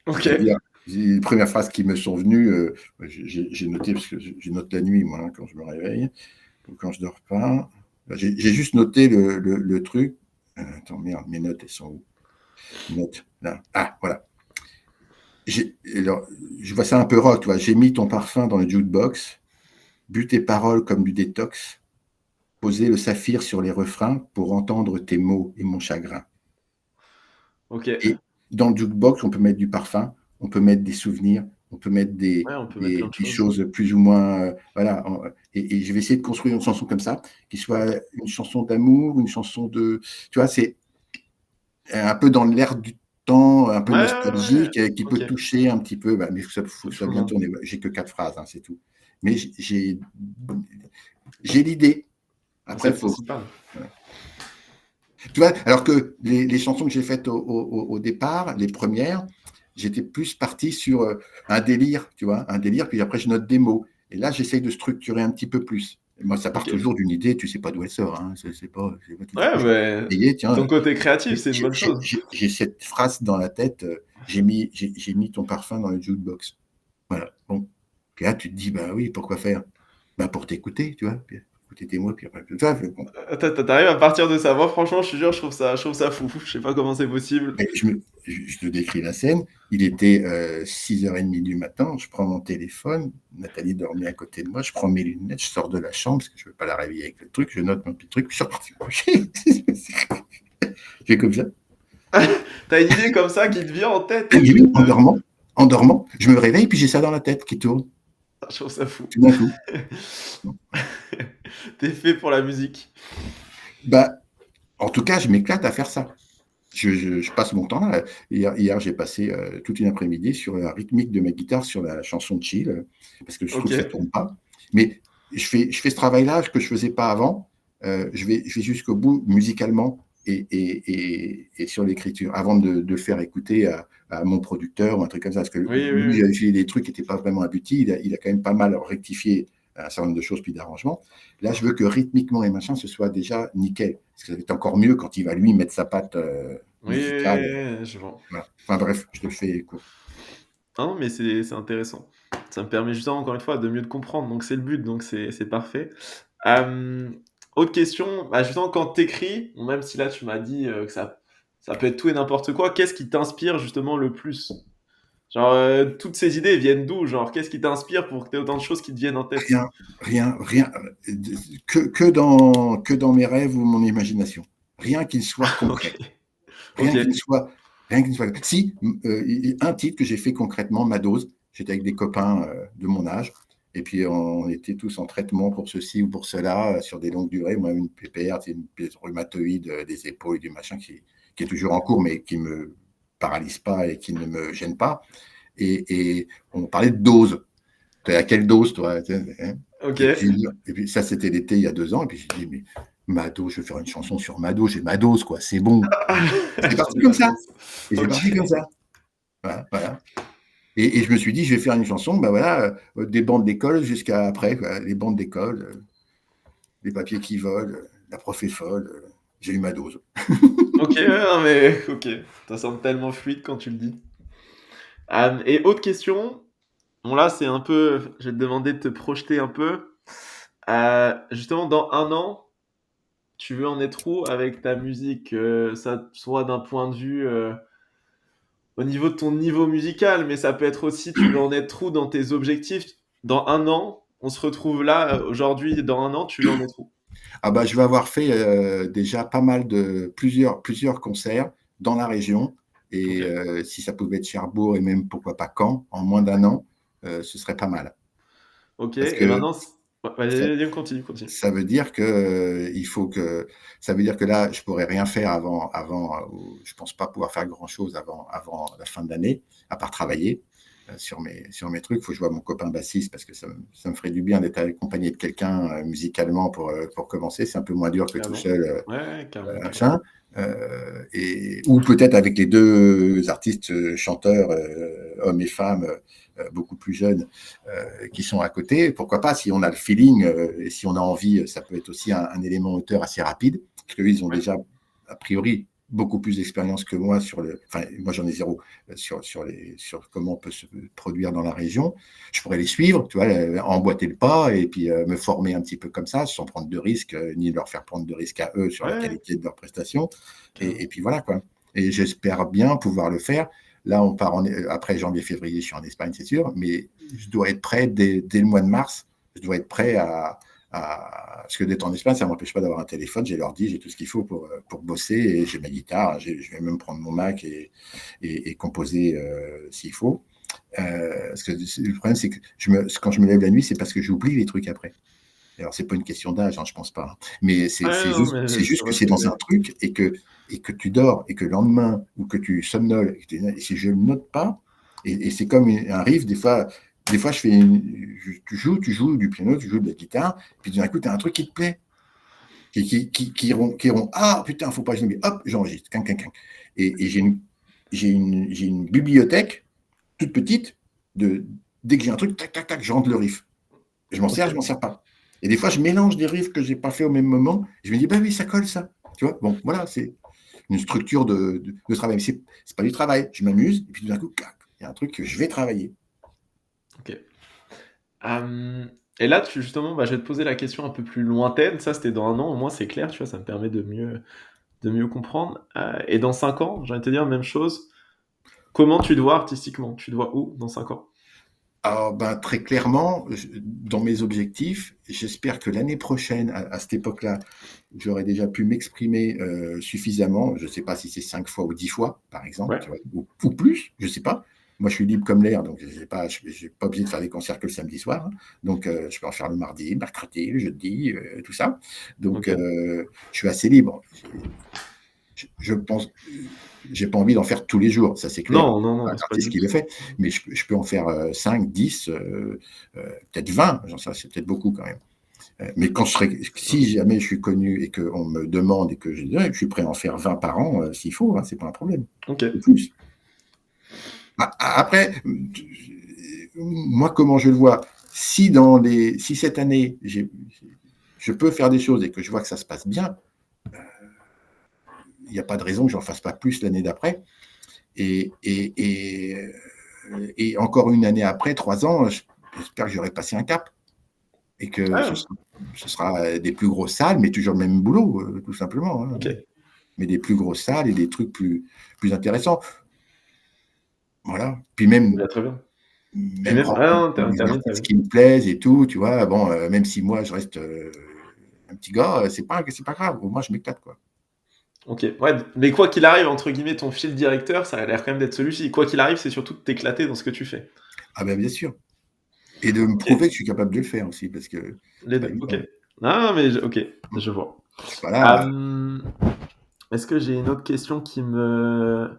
Ok. C'est-à-dire, les premières phrases qui me sont venues, j'ai noté, parce que je note la nuit, moi, hein, quand je me réveille, ou quand je dors pas. J'ai juste noté le truc. Attends, merde, mes notes, elles sont où? Notes, là. Ah, voilà. Alors, je vois ça un peu rock, tu vois. J'ai mis ton parfum dans le jukebox, bu tes paroles comme du détox, posé le saphir sur les refrains pour entendre tes mots et mon chagrin. Ok. Et dans le jukebox, on peut mettre du parfum, on peut mettre des souvenirs, on peut mettre Ouais, on peut mettre plein de des choses. choses plus ou moins. Voilà. Et je vais essayer de construire une chanson comme ça, qui soit une chanson d'amour, une chanson de. Tu vois, c'est un peu dans l'air du temps, un peu Ouais, ouais, ouais. nostalgique, qui peut Ok. toucher un petit peu, mais il faut que ça soit Je bien vois. tourné. J'ai que 4 phrases, hein, c'est tout. Mais j'ai l'idée. C'est Après, le il faut. principal. Voilà. Tu vois, alors que les chansons que j'ai faites au départ, les premières, j'étais plus parti sur un délire, tu vois, un délire, puis après je note des mots. Et là, j'essaye de structurer un petit peu plus. Et moi, ça part Ok. toujours d'une idée, tu sais pas d'où elle sort. Hein, c'est pas tout à Ouais, coup, je mais me dis, tiens, ton côté créatif, c'est une bonne chose. j'ai cette phrase dans la tête, j'ai mis ton parfum dans le jukebox. Voilà. Bon. Et là, tu te dis, bah oui, pourquoi faire? Bah pour t'écouter, tu vois. Puis, écouter tes mots, puis après, tu vois, bon. T'arrives à partir de ça. Moi, franchement, je te jure, je trouve ça fou. Je sais pas comment c'est possible. Mais je te décris la scène. Il était 6h30 du matin. Je prends mon téléphone. Nathalie dormait à côté de moi. Je prends mes lunettes. Je sors de la chambre parce que je ne veux pas la réveiller avec le truc. Je note mon petit truc. Je suis reparti me coucher. Je fais comme ça. T'as une idée comme ça qui te vient en tête Et et oui, en dormant, je me réveille puis j'ai ça dans la tête qui tourne je trouve ça fou. tout d'un coup. T'es fait pour la musique. Bah, en tout cas, je m'éclate à faire ça. Je passe mon temps là. Hier j'ai passé toute une après-midi sur la rythmique de ma guitare sur la chanson de Chill, parce que je trouve Ok. que ça ne tourne pas. Mais je fais ce travail-là que je ne faisais pas avant. Je vais jusqu'au bout musicalement et sur l'écriture, avant de le faire écouter à mon producteur ou un truc comme ça. Parce que Oui, oui, lui, oui. j'avais fait des trucs qui n'étaient pas vraiment aboutis. Il a quand même pas mal rectifié un certain nombre de choses, puis d'arrangements. Là, je veux que rythmiquement et machin, ce soit déjà nickel. Parce que ça va être encore mieux quand il va, lui, mettre sa patte Oui, oui, musicale. oui, oui, je vois. Voilà. Enfin bref, je te le fais court. Ah non, mais c'est intéressant. Ça me permet justement, encore une fois, de mieux te comprendre. Donc, c'est le but. Donc, c'est parfait. Euh, Autre question. Bah, justement, quand t'écris, bon, même si là, tu m'as dit que ça peut être tout et n'importe quoi, qu'est-ce qui t'inspire justement le plus? Genre, toutes ces idées viennent d'où? Genre, qu'est-ce qui t'inspire pour que tu aies autant de choses qui te viennent en tête? Rien, que dans mes rêves ou mon imagination. Rien qu'il soit Ok. concret. Ok. Rien qu'il soit, rien qu'il soit. Si, un titre que j'ai fait concrètement, ma dose, j'étais avec des copains de mon âge, et puis on était tous en traitement pour ceci ou pour cela, sur des longues durées. Moi, une PPR, c'est une pièce rhumatoïde des épaules et du machin qui est toujours en cours, mais qui ne me paralyse pas et qui ne me gêne pas. Et on parlait de dose. Tu es à quelle dose, toi? Hein. Ok. Et puis ça, c'était l'été il y a 2 ans. Et puis j'ai dit, mais ma dose, je vais faire une chanson sur ma dose. J'ai ma dose, quoi. C'est bon. C'est parti J'ai comme ma ça. dose. Et c'est Ok. parti comme ça. Voilà, voilà. Et je me suis dit, je vais faire une chanson, ben voilà, des bandes d'école jusqu'à après, quoi. Les bandes d'école, les papiers qui volent, la prof est folle. J'ai eu ma dose. Ok, ouais, non, mais ok. Ça semble tellement fluide quand tu le dis. Et autre question. Bon, là, c'est un peu. Je vais te demander de te projeter un peu. Justement, dans un an, tu veux en être où avec ta musique, ça soit d'un point de vue au niveau de ton niveau musical, mais ça peut être aussi, tu veux en être où dans tes objectifs dans un an, on se retrouve là aujourd'hui, dans un an, tu veux en être où? Ah bah, je vais avoir fait déjà pas mal de plusieurs concerts dans la région. Et si ça pouvait être Cherbourg et même pourquoi pas Caen en moins d'un an, ce serait pas mal. Ok, Parce et que maintenant, ça, allez, continue. ça veut dire que il faut que ça veut dire que là, je pourrais rien faire avant, je pense pas pouvoir faire grand chose avant la fin de l'année, à part travailler sur mes trucs. Il faut que je vois mon copain bassiste parce que ça me ferait du bien d'être accompagné de quelqu'un musicalement pour commencer. C'est un peu moins dur que tout Carrément. seul. Ouais, carrément. Machin. Ou peut-être avec les deux artistes chanteurs, hommes et femmes, beaucoup plus jeunes, qui sont à côté. Pourquoi pas, si on a le feeling et si on a envie, ça peut être aussi un élément auteur assez rapide, parce qu'eux, ils ont déjà, a priori, beaucoup plus d'expérience que moi enfin, moi j'en ai zéro, sur comment on peut se produire dans la région. Je pourrais les suivre, tu vois, emboîter le pas et puis me former un petit peu comme ça, sans prendre de risques, ni leur faire prendre de risques à eux sur la qualité de leurs prestations. Et puis voilà, quoi. Et j'espère bien pouvoir le faire. Là, on part après janvier-février, je suis en Espagne, c'est sûr, mais je dois être prêt dès le mois de mars. Je dois être prêt parce que d'être en Espagne, ça ne m'empêche pas d'avoir un téléphone, j'ai l'ordi, j'ai tout ce qu'il faut pour bosser, et j'ai ma guitare, je vais même prendre mon Mac et composer s'il faut. Parce que le problème, c'est que quand je me lève la nuit, c'est parce que j'oublie les trucs après. Alors, c'est pas une question d'âge, je pense pas. Mais c'est juste que c'est dans un truc et que tu dors et que le lendemain, ou que tu somnoles, et si je ne le note pas, et c'est comme un riff, des fois tu joues du piano, tu joues de la guitare, puis d'un coup, tu as un truc qui te plaît, qui rond, ah putain, faut pas que je l'oublie, hop, j'enregistre, et j'ai une bibliothèque toute petite, dès que j'ai un truc, tac, tac, tac, je rentre le riff. Je m'en sers pas. Et des fois, je mélange des riffs que je n'ai pas fait au même moment. Je me dis, bah oui, ça colle, ça. Tu vois, bon, voilà, c'est une structure de travail. Mais ce n'est pas du travail. Je m'amuse, et puis tout d'un coup, il y a un truc que je vais travailler. Ok. Et là, justement, je vais te poser la question un peu plus lointaine. Ça, c'était dans un an, au moins, c'est clair, tu vois, ça me permet de mieux comprendre. Et dans 5 ans, j'ai envie de te dire, même chose. Comment tu te vois artistiquement? Tu te vois où dans 5 ans? Alors, très clairement, dans mes objectifs, j'espère que l'année prochaine, à cette époque-là, j'aurais déjà pu m'exprimer suffisamment. Je ne sais pas si c'est 5 fois ou 10 fois, par exemple, tu vois, ou plus, je ne sais pas. Moi, je suis libre comme l'air, donc je n'ai pas obligé de faire des concerts que le samedi soir. Hein. Donc, je peux en faire le mardi, le mercredi, le jeudi, tout ça. Donc, je suis assez libre. Je pense, j'ai pas envie d'en faire tous les jours, ça c'est clair. Non, c'est ce qui le fait. Mais je peux en faire 5, 10, peut-être 20, c'est peut-être beaucoup quand même. Mais si jamais je suis connu et qu'on me demande et que je suis prêt à en faire 20 par an, s'il faut, c'est pas un problème. Ok. Ou plus. Après, moi, comment je le vois, si cette année, je peux faire des choses et que je vois que ça se passe bien, il n'y a pas de raison que j'en fasse pas plus l'année d'après. Et encore une année après, 3 ans, j'espère que j'aurai passé un cap. Et que ce sera des plus grosses salles, mais toujours le même boulot, tout simplement. Hein. Okay. Mais des plus grosses salles et des trucs plus intéressants. Voilà. Puis même, très bien. Même des artistes qui me plaisent et tout, tu vois. Bon, même si moi, je reste un petit gars, c'est pas grave. Au moins, je m'éclate, quoi. Ok, ouais, mais quoi qu'il arrive, entre guillemets, ton fil directeur, ça a l'air quand même d'être celui-ci. Quoi qu'il arrive, c'est surtout de t'éclater dans ce que tu fais. Ah ben bien sûr. Et de me prouver que je suis capable de le faire aussi, parce que... Les deux, ok. Non, mais ok, je vois. Voilà. Est-ce que j'ai une autre question qui me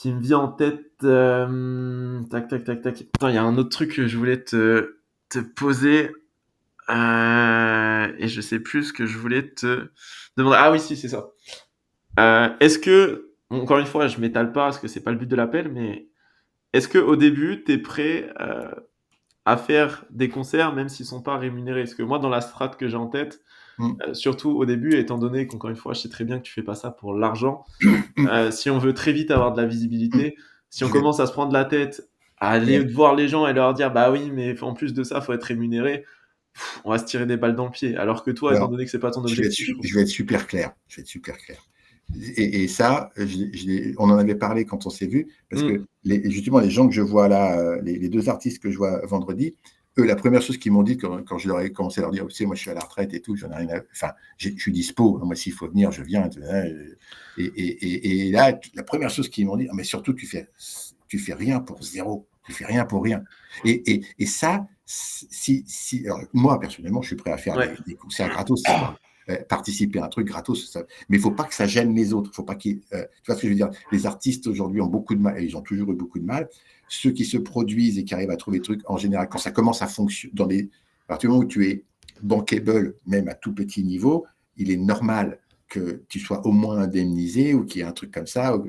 vient en tête? Tac. Attends, il y a un autre truc que je voulais te poser. Et je sais plus ce que je voulais te demander. Ah oui, si, c'est ça. Est-ce que, encore une fois, je m'étale pas parce que c'est pas le but de l'appel, mais est-ce que au début, tu es prêt à faire des concerts même s'ils sont pas rémunérés? Parce que moi, dans la strate que j'ai en tête, surtout au début, étant donné qu'encore une fois, je sais très bien que tu fais pas ça pour l'argent, si on veut très vite avoir de la visibilité, si on commence à se prendre la tête à aller voir les gens et leur dire bah oui, mais en plus de ça, faut être rémunéré, on va se tirer des balles dans le pied. Alors que toi, étant donné que c'est pas ton objectif, je vais être super clair. Et ça, on en avait parlé quand on s'est vu, parce que justement, les gens que je vois là, les deux artistes que je vois vendredi, eux, la première chose qu'ils m'ont dit quand je leur ai commencé à leur dire, tu sais, moi, je suis à la retraite et tout, j'en ai rien à... Enfin, je suis dispo. Moi, s'il faut venir, je viens. Et là, la première chose qu'ils m'ont dit, mais surtout, tu fais rien pour zéro. Tu fais rien pour rien. Et ça, alors, moi, personnellement, je suis prêt à faire Ouais. des concerts gratos, participer à un truc gratos, mais il ne faut pas que ça gêne les autres. Faut pas tu vois ce que je veux dire? Les artistes aujourd'hui ont beaucoup de mal, et ils ont toujours eu beaucoup de mal. Ceux qui se produisent et qui arrivent à trouver des trucs, en général, quand ça commence à fonctionner, à partir du moment où tu es bankable, même à tout petit niveau, il est normal que tu sois au moins indemnisé ou qu'il y ait un truc comme ça.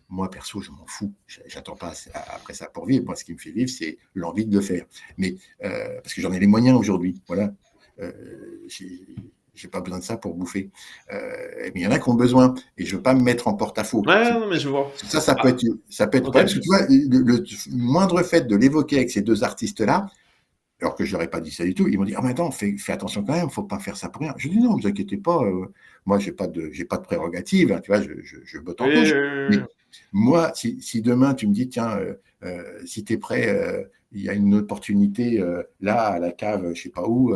Moi, perso, je m'en fous. J'attends pas après ça pour vivre. Moi, ce qui me fait vivre, c'est l'envie de le faire. Mais parce que j'en ai les moyens aujourd'hui. Voilà. J'ai pas besoin de ça pour bouffer. Mais il y en a qui ont besoin. Et je veux pas me mettre en porte-à-faux. Ouais, non, mais je vois. Ça peut être ok. problème. Parce que tu vois, le moindre fait de l'évoquer avec ces deux artistes-là, alors que je leur ai pas dit ça du tout, ils m'ont dit, ah, mais attends, fais attention quand même, faut pas faire ça pour rien. Je dis, non, vous inquiétez pas, moi, j'ai pas de prérogative, hein, tu vois, je botte en touche. Mais moi, si demain, tu me dis, tiens, si tu es prêt, il y a une opportunité là, à la cave, je sais pas où,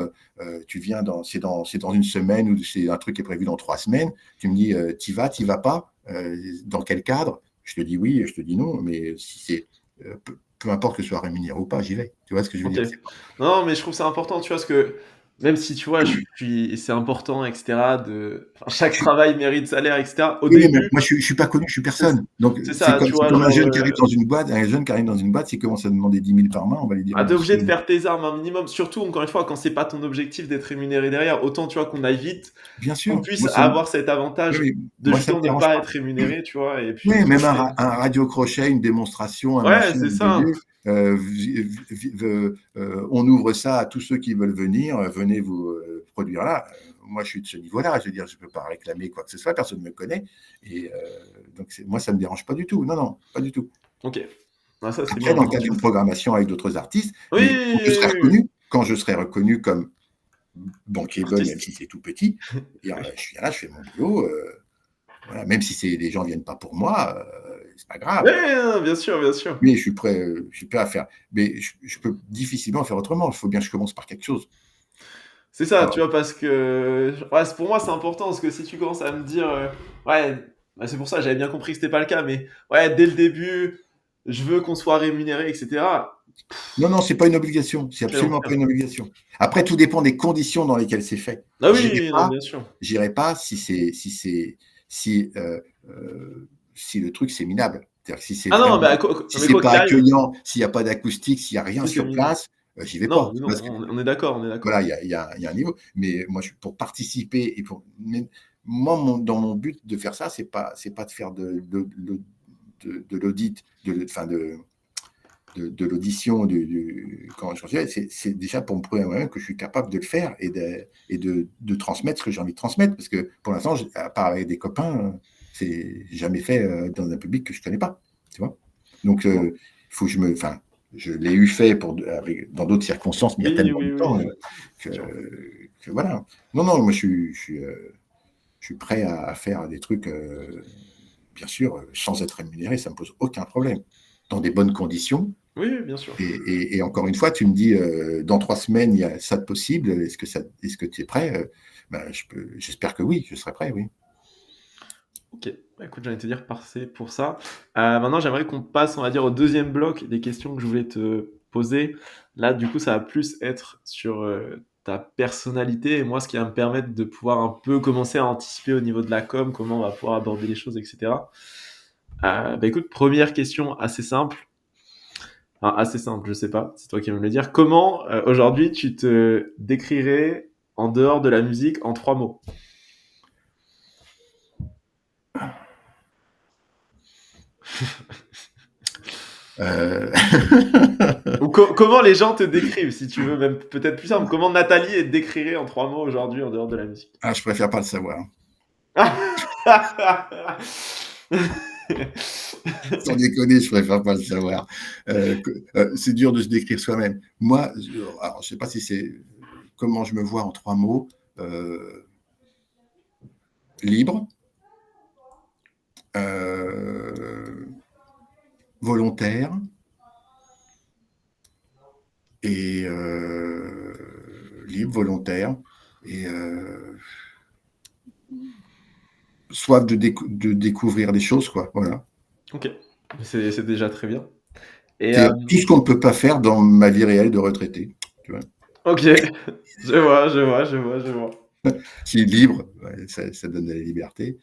tu viens c'est dans une semaine ou c'est un truc qui est prévu dans 3 semaines, tu me dis, t'y vas pas, dans quel cadre? Je te dis oui, je te dis non, mais si c'est peu importe que ce soit rémunéré ou pas, j'y vais. Tu vois ce que je veux dire? Non, mais je trouve ça important, tu vois, parce que même si tu vois, c'est important, etc. Chaque travail mérite salaire, etc. Au Oui, mais début, moi, je suis pas connu, je suis personne. Donc, c'est ça, tu vois, comme un genre, jeune qui arrive dans une boîte, s'il commence à demander 10 000 par mois, on va lui dire. t'es obligé de faire tes armes un minimum, surtout, encore une fois, quand c'est pas ton objectif d'être rémunéré derrière. Autant, tu vois, qu'on aille vite, Bien qu'on sûr. puisse Moi, avoir cet avantage oui, de moi, ça justement me ne dérange pas pas. être rémunéré, tu vois, et puis Oui, du coup, même un radio-crochet, une démonstration, un ouais, machin, c'est un ça. bidule, on ouvre ça à tous ceux qui veulent venir, venez vous produire là. Moi, je suis de ce niveau-là, je veux dire, je ne peux pas réclamer quoi que ce soit, personne ne me connaît. Et donc, moi, ça ne me dérange pas du tout. Non, non, pas du tout. Ok. Ah, ça, c'est Après, bien. dans le cadre d'une programmation avec d'autres artistes, mais Oui, quand je serai reconnu comme bankable, même artiste. si c'est tout petit, je suis là, je fais mon boulot. Voilà, même si les gens ne viennent pas pour moi, c'est pas grave. Ouais, bien sûr, bien sûr. Mais je suis prêt à faire. Mais je peux difficilement faire autrement. Il faut bien que je commence par quelque chose. C'est ça, Alors, tu vois, parce que ouais, pour moi, c'est important, parce que si tu commences à me dire, ouais, bah, c'est pour ça, j'avais bien compris que c'était pas le cas, mais ouais, dès le début, je veux qu'on soit rémunéré, etc. non, non, c'est pas une obligation. C'est Quel absolument pas enfer. une obligation. Après, tout dépend des conditions dans lesquelles c'est fait. Ah oui, non, bien sûr. J'irai pas si le truc c'est minable. C'est-à-dire que si c'est Ah non, vraiment, si mais c'est quoi pas qu'il arrive, accueillant, s'il n'y a pas d'acoustique, s'il n'y a rien si c'est sur minable. place, j'y vais pas. Non, non, on est d'accord, on est d'accord. Voilà, il y a un niveau. Mais moi, pour participer et moi, dans mon but de faire ça, c'est pas de faire de l'audit, de l'audition, quand je reçois, c'est déjà pour me prouver à moi-même que je suis capable de le faire et de transmettre ce que j'ai envie de transmettre. Parce que pour l'instant, à part avec des copains, c'est jamais fait dans un public que je connais pas. Tu vois. Donc, il faut que je l'ai eu fait dans d'autres circonstances, mais il y a Oui, tellement de oui, temps oui. que voilà. Non, non, moi je suis prêt à faire des trucs, bien sûr, sans être rémunéré, ça ne me pose aucun problème. Dans des bonnes conditions. Oui, bien sûr. Et encore une fois, tu me dis, dans 3 semaines, il y a ça de possible. Est-ce que tu es prêt? J'espère que oui, je serai prêt, oui. Ok, bah, écoute, j'allais te dire parfait pour ça. Maintenant, j'aimerais qu'on passe, on va dire, au deuxième bloc des questions que je voulais te poser. Là, du coup, ça va plus être sur ta personnalité et moi, ce qui va me permettre de pouvoir un peu commencer à anticiper au niveau de la com, comment on va pouvoir aborder les choses, etc. Bah écoute, première question assez simple. Enfin, assez simple, je sais pas, c'est toi qui vas me le dire. Comment, aujourd'hui, tu te décrirais en dehors de la musique en 3 mots? Ou comment les gens te décrivent, si tu veux, même peut-être plus simple. Comment Nathalie te décrirait en 3 mots aujourd'hui en dehors de la musique? Ah, je préfère pas le savoir. Sans déconner, je préfère pas le savoir. C'est dur de se décrire soi-même. Moi, alors, je sais pas si c'est comment je me vois en 3 mots. Libre, volontaire et libre, volontaire, et soif de découvrir des choses, quoi. Voilà. Ok, c'est déjà très bien. Et C'est tout ce qu'on ne peut pas faire dans ma vie réelle de retraité. Tu vois. ok, je vois. Qui est libre, ça donne de la liberté.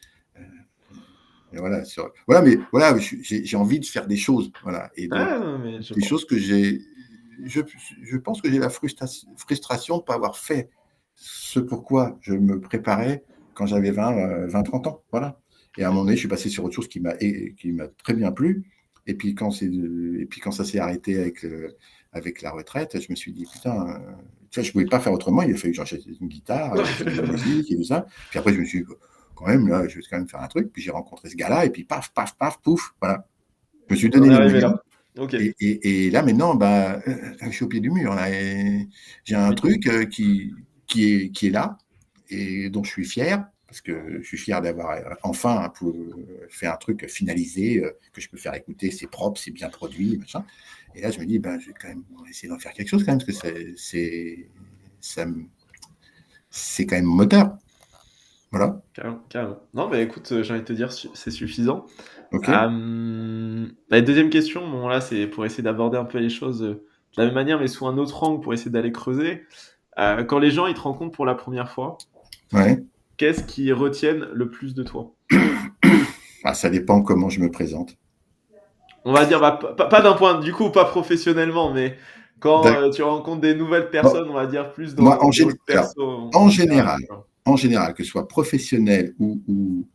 Et voilà, voilà, mais voilà, j'ai envie de faire des choses, voilà, et donc Non, mais je des vois. choses que je pense que j'ai la frustration de ne pas avoir fait ce pourquoi je me préparais quand j'avais 20-30 ans, voilà. Et à un moment donné, je suis passé sur autre chose qui m'a très bien plu. Et puis quand ça s'est arrêté avec la retraite, je me suis dit putain, tu vois, je pouvais pas faire autrement. Il a fallu que j'achète une guitare, de la musique et tout ça. Puis après, je me suis dit, quand même là, je vais quand même faire un truc. Puis j'ai rencontré ce gars-là et puis paf, paf, paf, pouf, voilà. Je me suis On donné est les arrivé moyens. là. Ok. Et là, maintenant, bah, je suis au pied du mur. Là, et j'ai un Oui. truc qui est là et dont je suis fier, parce que je suis fier d'avoir enfin fait un truc finalisé, que je peux faire écouter, c'est propre, c'est bien produit, machin. Et là, je me dis, ben, je vais quand même essayer d'en faire quelque chose, quand même, parce que c'est quand même mon moteur. Voilà. Carrément. Non, mais écoute, j'ai envie de te dire, c'est suffisant. OK. Deuxième question, bon là c'est pour essayer d'aborder un peu les choses de la même manière, mais sous un autre angle pour essayer d'aller creuser. Quand les gens ils te rencontrent pour la première fois, Ouais. qu'est-ce qu'ils retiennent le plus de toi? Ah, ça dépend comment je me présente. On va dire, pas d'un point, du coup, pas professionnellement, mais quand tu rencontres des nouvelles Bon, personnes, on va dire plus moi, dans le perso en en général. général, que ce soit professionnel ou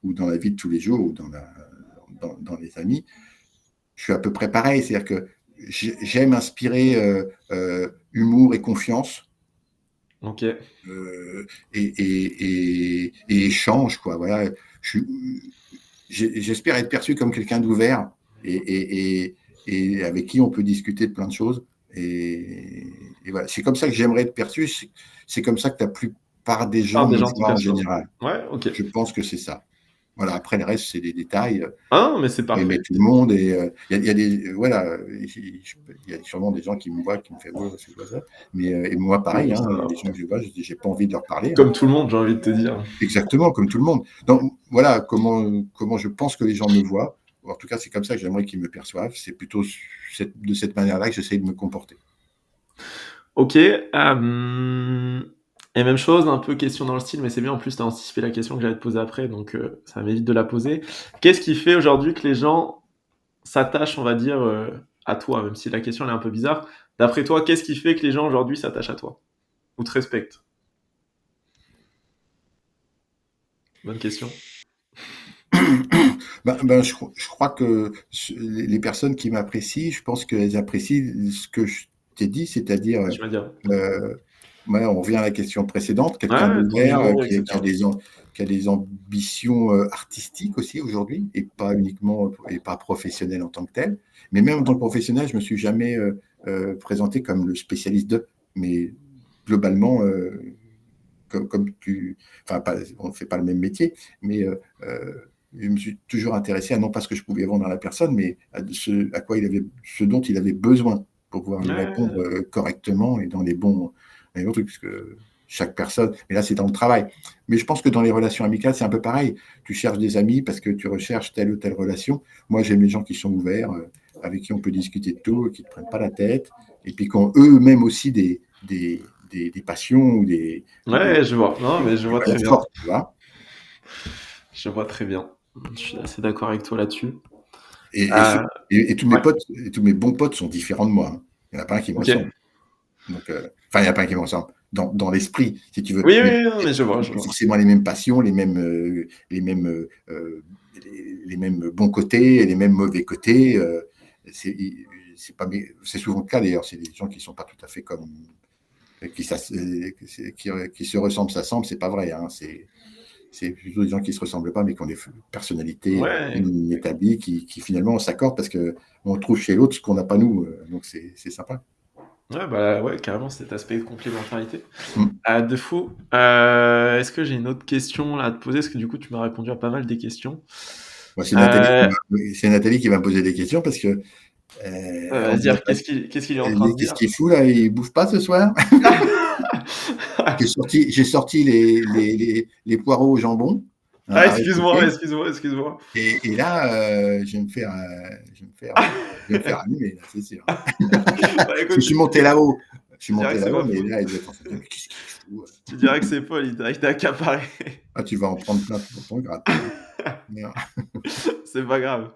dans la vie de tous les jours ou dans les amis, je suis à peu près pareil. C'est-à-dire que j'aime inspirer humour et confiance Ok. et échange, quoi. Voilà. J'espère être perçu comme quelqu'un d'ouvert et avec qui on peut discuter de plein de choses. Et voilà. C'est comme ça que j'aimerais être perçu. C'est comme ça que la plupart des gens Des me gens te voient en perçoivent. général. Ouais, ok. Je pense que c'est ça. Voilà, après le reste, c'est des détails. Ah non, mais c'est parfait. Aimer tout le monde. Et il y a des. Voilà, il y a sûrement des gens qui me voient, qui me font ouais, c'est quoi ça. Mais et moi, pareil, hein, il y a des gens que je vois, j'ai pas envie de leur parler. Comme Hein. tout le monde, j'ai envie de te dire. Exactement, comme tout le monde. Donc, voilà comment je pense que les gens me voient. En tout cas, c'est comme ça que j'aimerais qu'ils me perçoivent. C'est plutôt de cette manière-là que j'essaie de me comporter. Ok. Et même chose, un peu question dans le style, mais c'est bien, en plus, tu as anticipé la question que j'allais te poser après, donc ça m'évite de la poser. Qu'est-ce qui fait aujourd'hui que les gens s'attachent, on va dire, à toi, même si la question elle est un peu bizarre. D'après toi, qu'est-ce qui fait que les gens aujourd'hui s'attachent à toi ou te respectent? Bonne question. Je crois que les personnes qui m'apprécient, je pense qu'elles apprécient ce que je t'ai dit, c'est-à-dire, Tu vas dire. ouais, on revient à la question précédente, quelqu'un Ouais, ton d'ouvert, humour, qui etc. a des ambitions artistiques aussi aujourd'hui, et pas uniquement, et pas professionnel en tant que tel. Mais même en tant que professionnel, je me suis jamais présenté comme le spécialiste de. Mais globalement, comme enfin, on ne fait pas le même métier, mais je me suis toujours intéressé à non pas ce que je pouvais vendre à la personne, mais ce dont il avait besoin pour pouvoir lui répondre Ouais. correctement et dans les bons trucs, parce que chaque personne, mais là c'est dans le travail. Mais je pense que dans les relations amicales, c'est un peu pareil. Tu cherches des amis parce que tu recherches telle ou telle relation. Moi, j'aime les gens qui sont ouverts, avec qui on peut discuter de tout, qui ne te prennent pas la tête, et puis qui ont eux-mêmes aussi des passions Ouais, je vois. Non, mais je vois très valeurs bien. fortes, tu vois. Je vois très bien. Je suis assez d'accord avec toi là-dessus. Et, Euh, et tous mes ouais. potes, et tous mes bons potes sont différents de moi. Hein. Il n'y en a pas un qui me Ok. ressemble. Donc, enfin, il n'y en a pas un qui me ressemble dans l'esprit, si tu veux. Oui, Mais oui, non, mais je vois, je pas vois. forcément les mêmes passions, les mêmes bons côtés, les mêmes mauvais côtés. C'est c'est souvent le cas d'ailleurs. C'est des gens qui ne sont pas tout à fait comme qui se ressemblent, s'assemblent. C'est pas vrai. Hein. C'est plutôt des gens qui ne se ressemblent pas, mais qui ont des personnalités Ouais. établies, qui finalement s'accordent parce qu'on trouve chez l'autre ce qu'on n'a pas nous. Donc c'est sympa. Ouais, bah ouais, carrément, cet aspect de complémentarité. Mm. De fou. Est-ce que j'ai une autre question là à te poser? Parce que du coup, tu m'as répondu à pas mal des questions. Moi, c'est Euh, Nathalie qui va me poser des questions parce que En dire direct. qu'est-ce qu'il est en train de Qu'est-ce dire? qu'il fout là? Il bouffe pas ce soir? J'ai sorti les poireaux au jambon. Hein, Ah, à excuse-moi, réchauffer. excuse-moi. Et là, je vais me faire allumer, là, c'est sûr. Bah, écoute, Je suis monté là-haut. tu dirais que c'est pas Mais faux. là, il doit être en train de dire, mais qu'est-ce qu'il fout? Tu dirais que c'est Paul, il t'a accaparé. Ah, tu vas en prendre plein pour ton grade, toi, hein. Merde. C'est pas grave.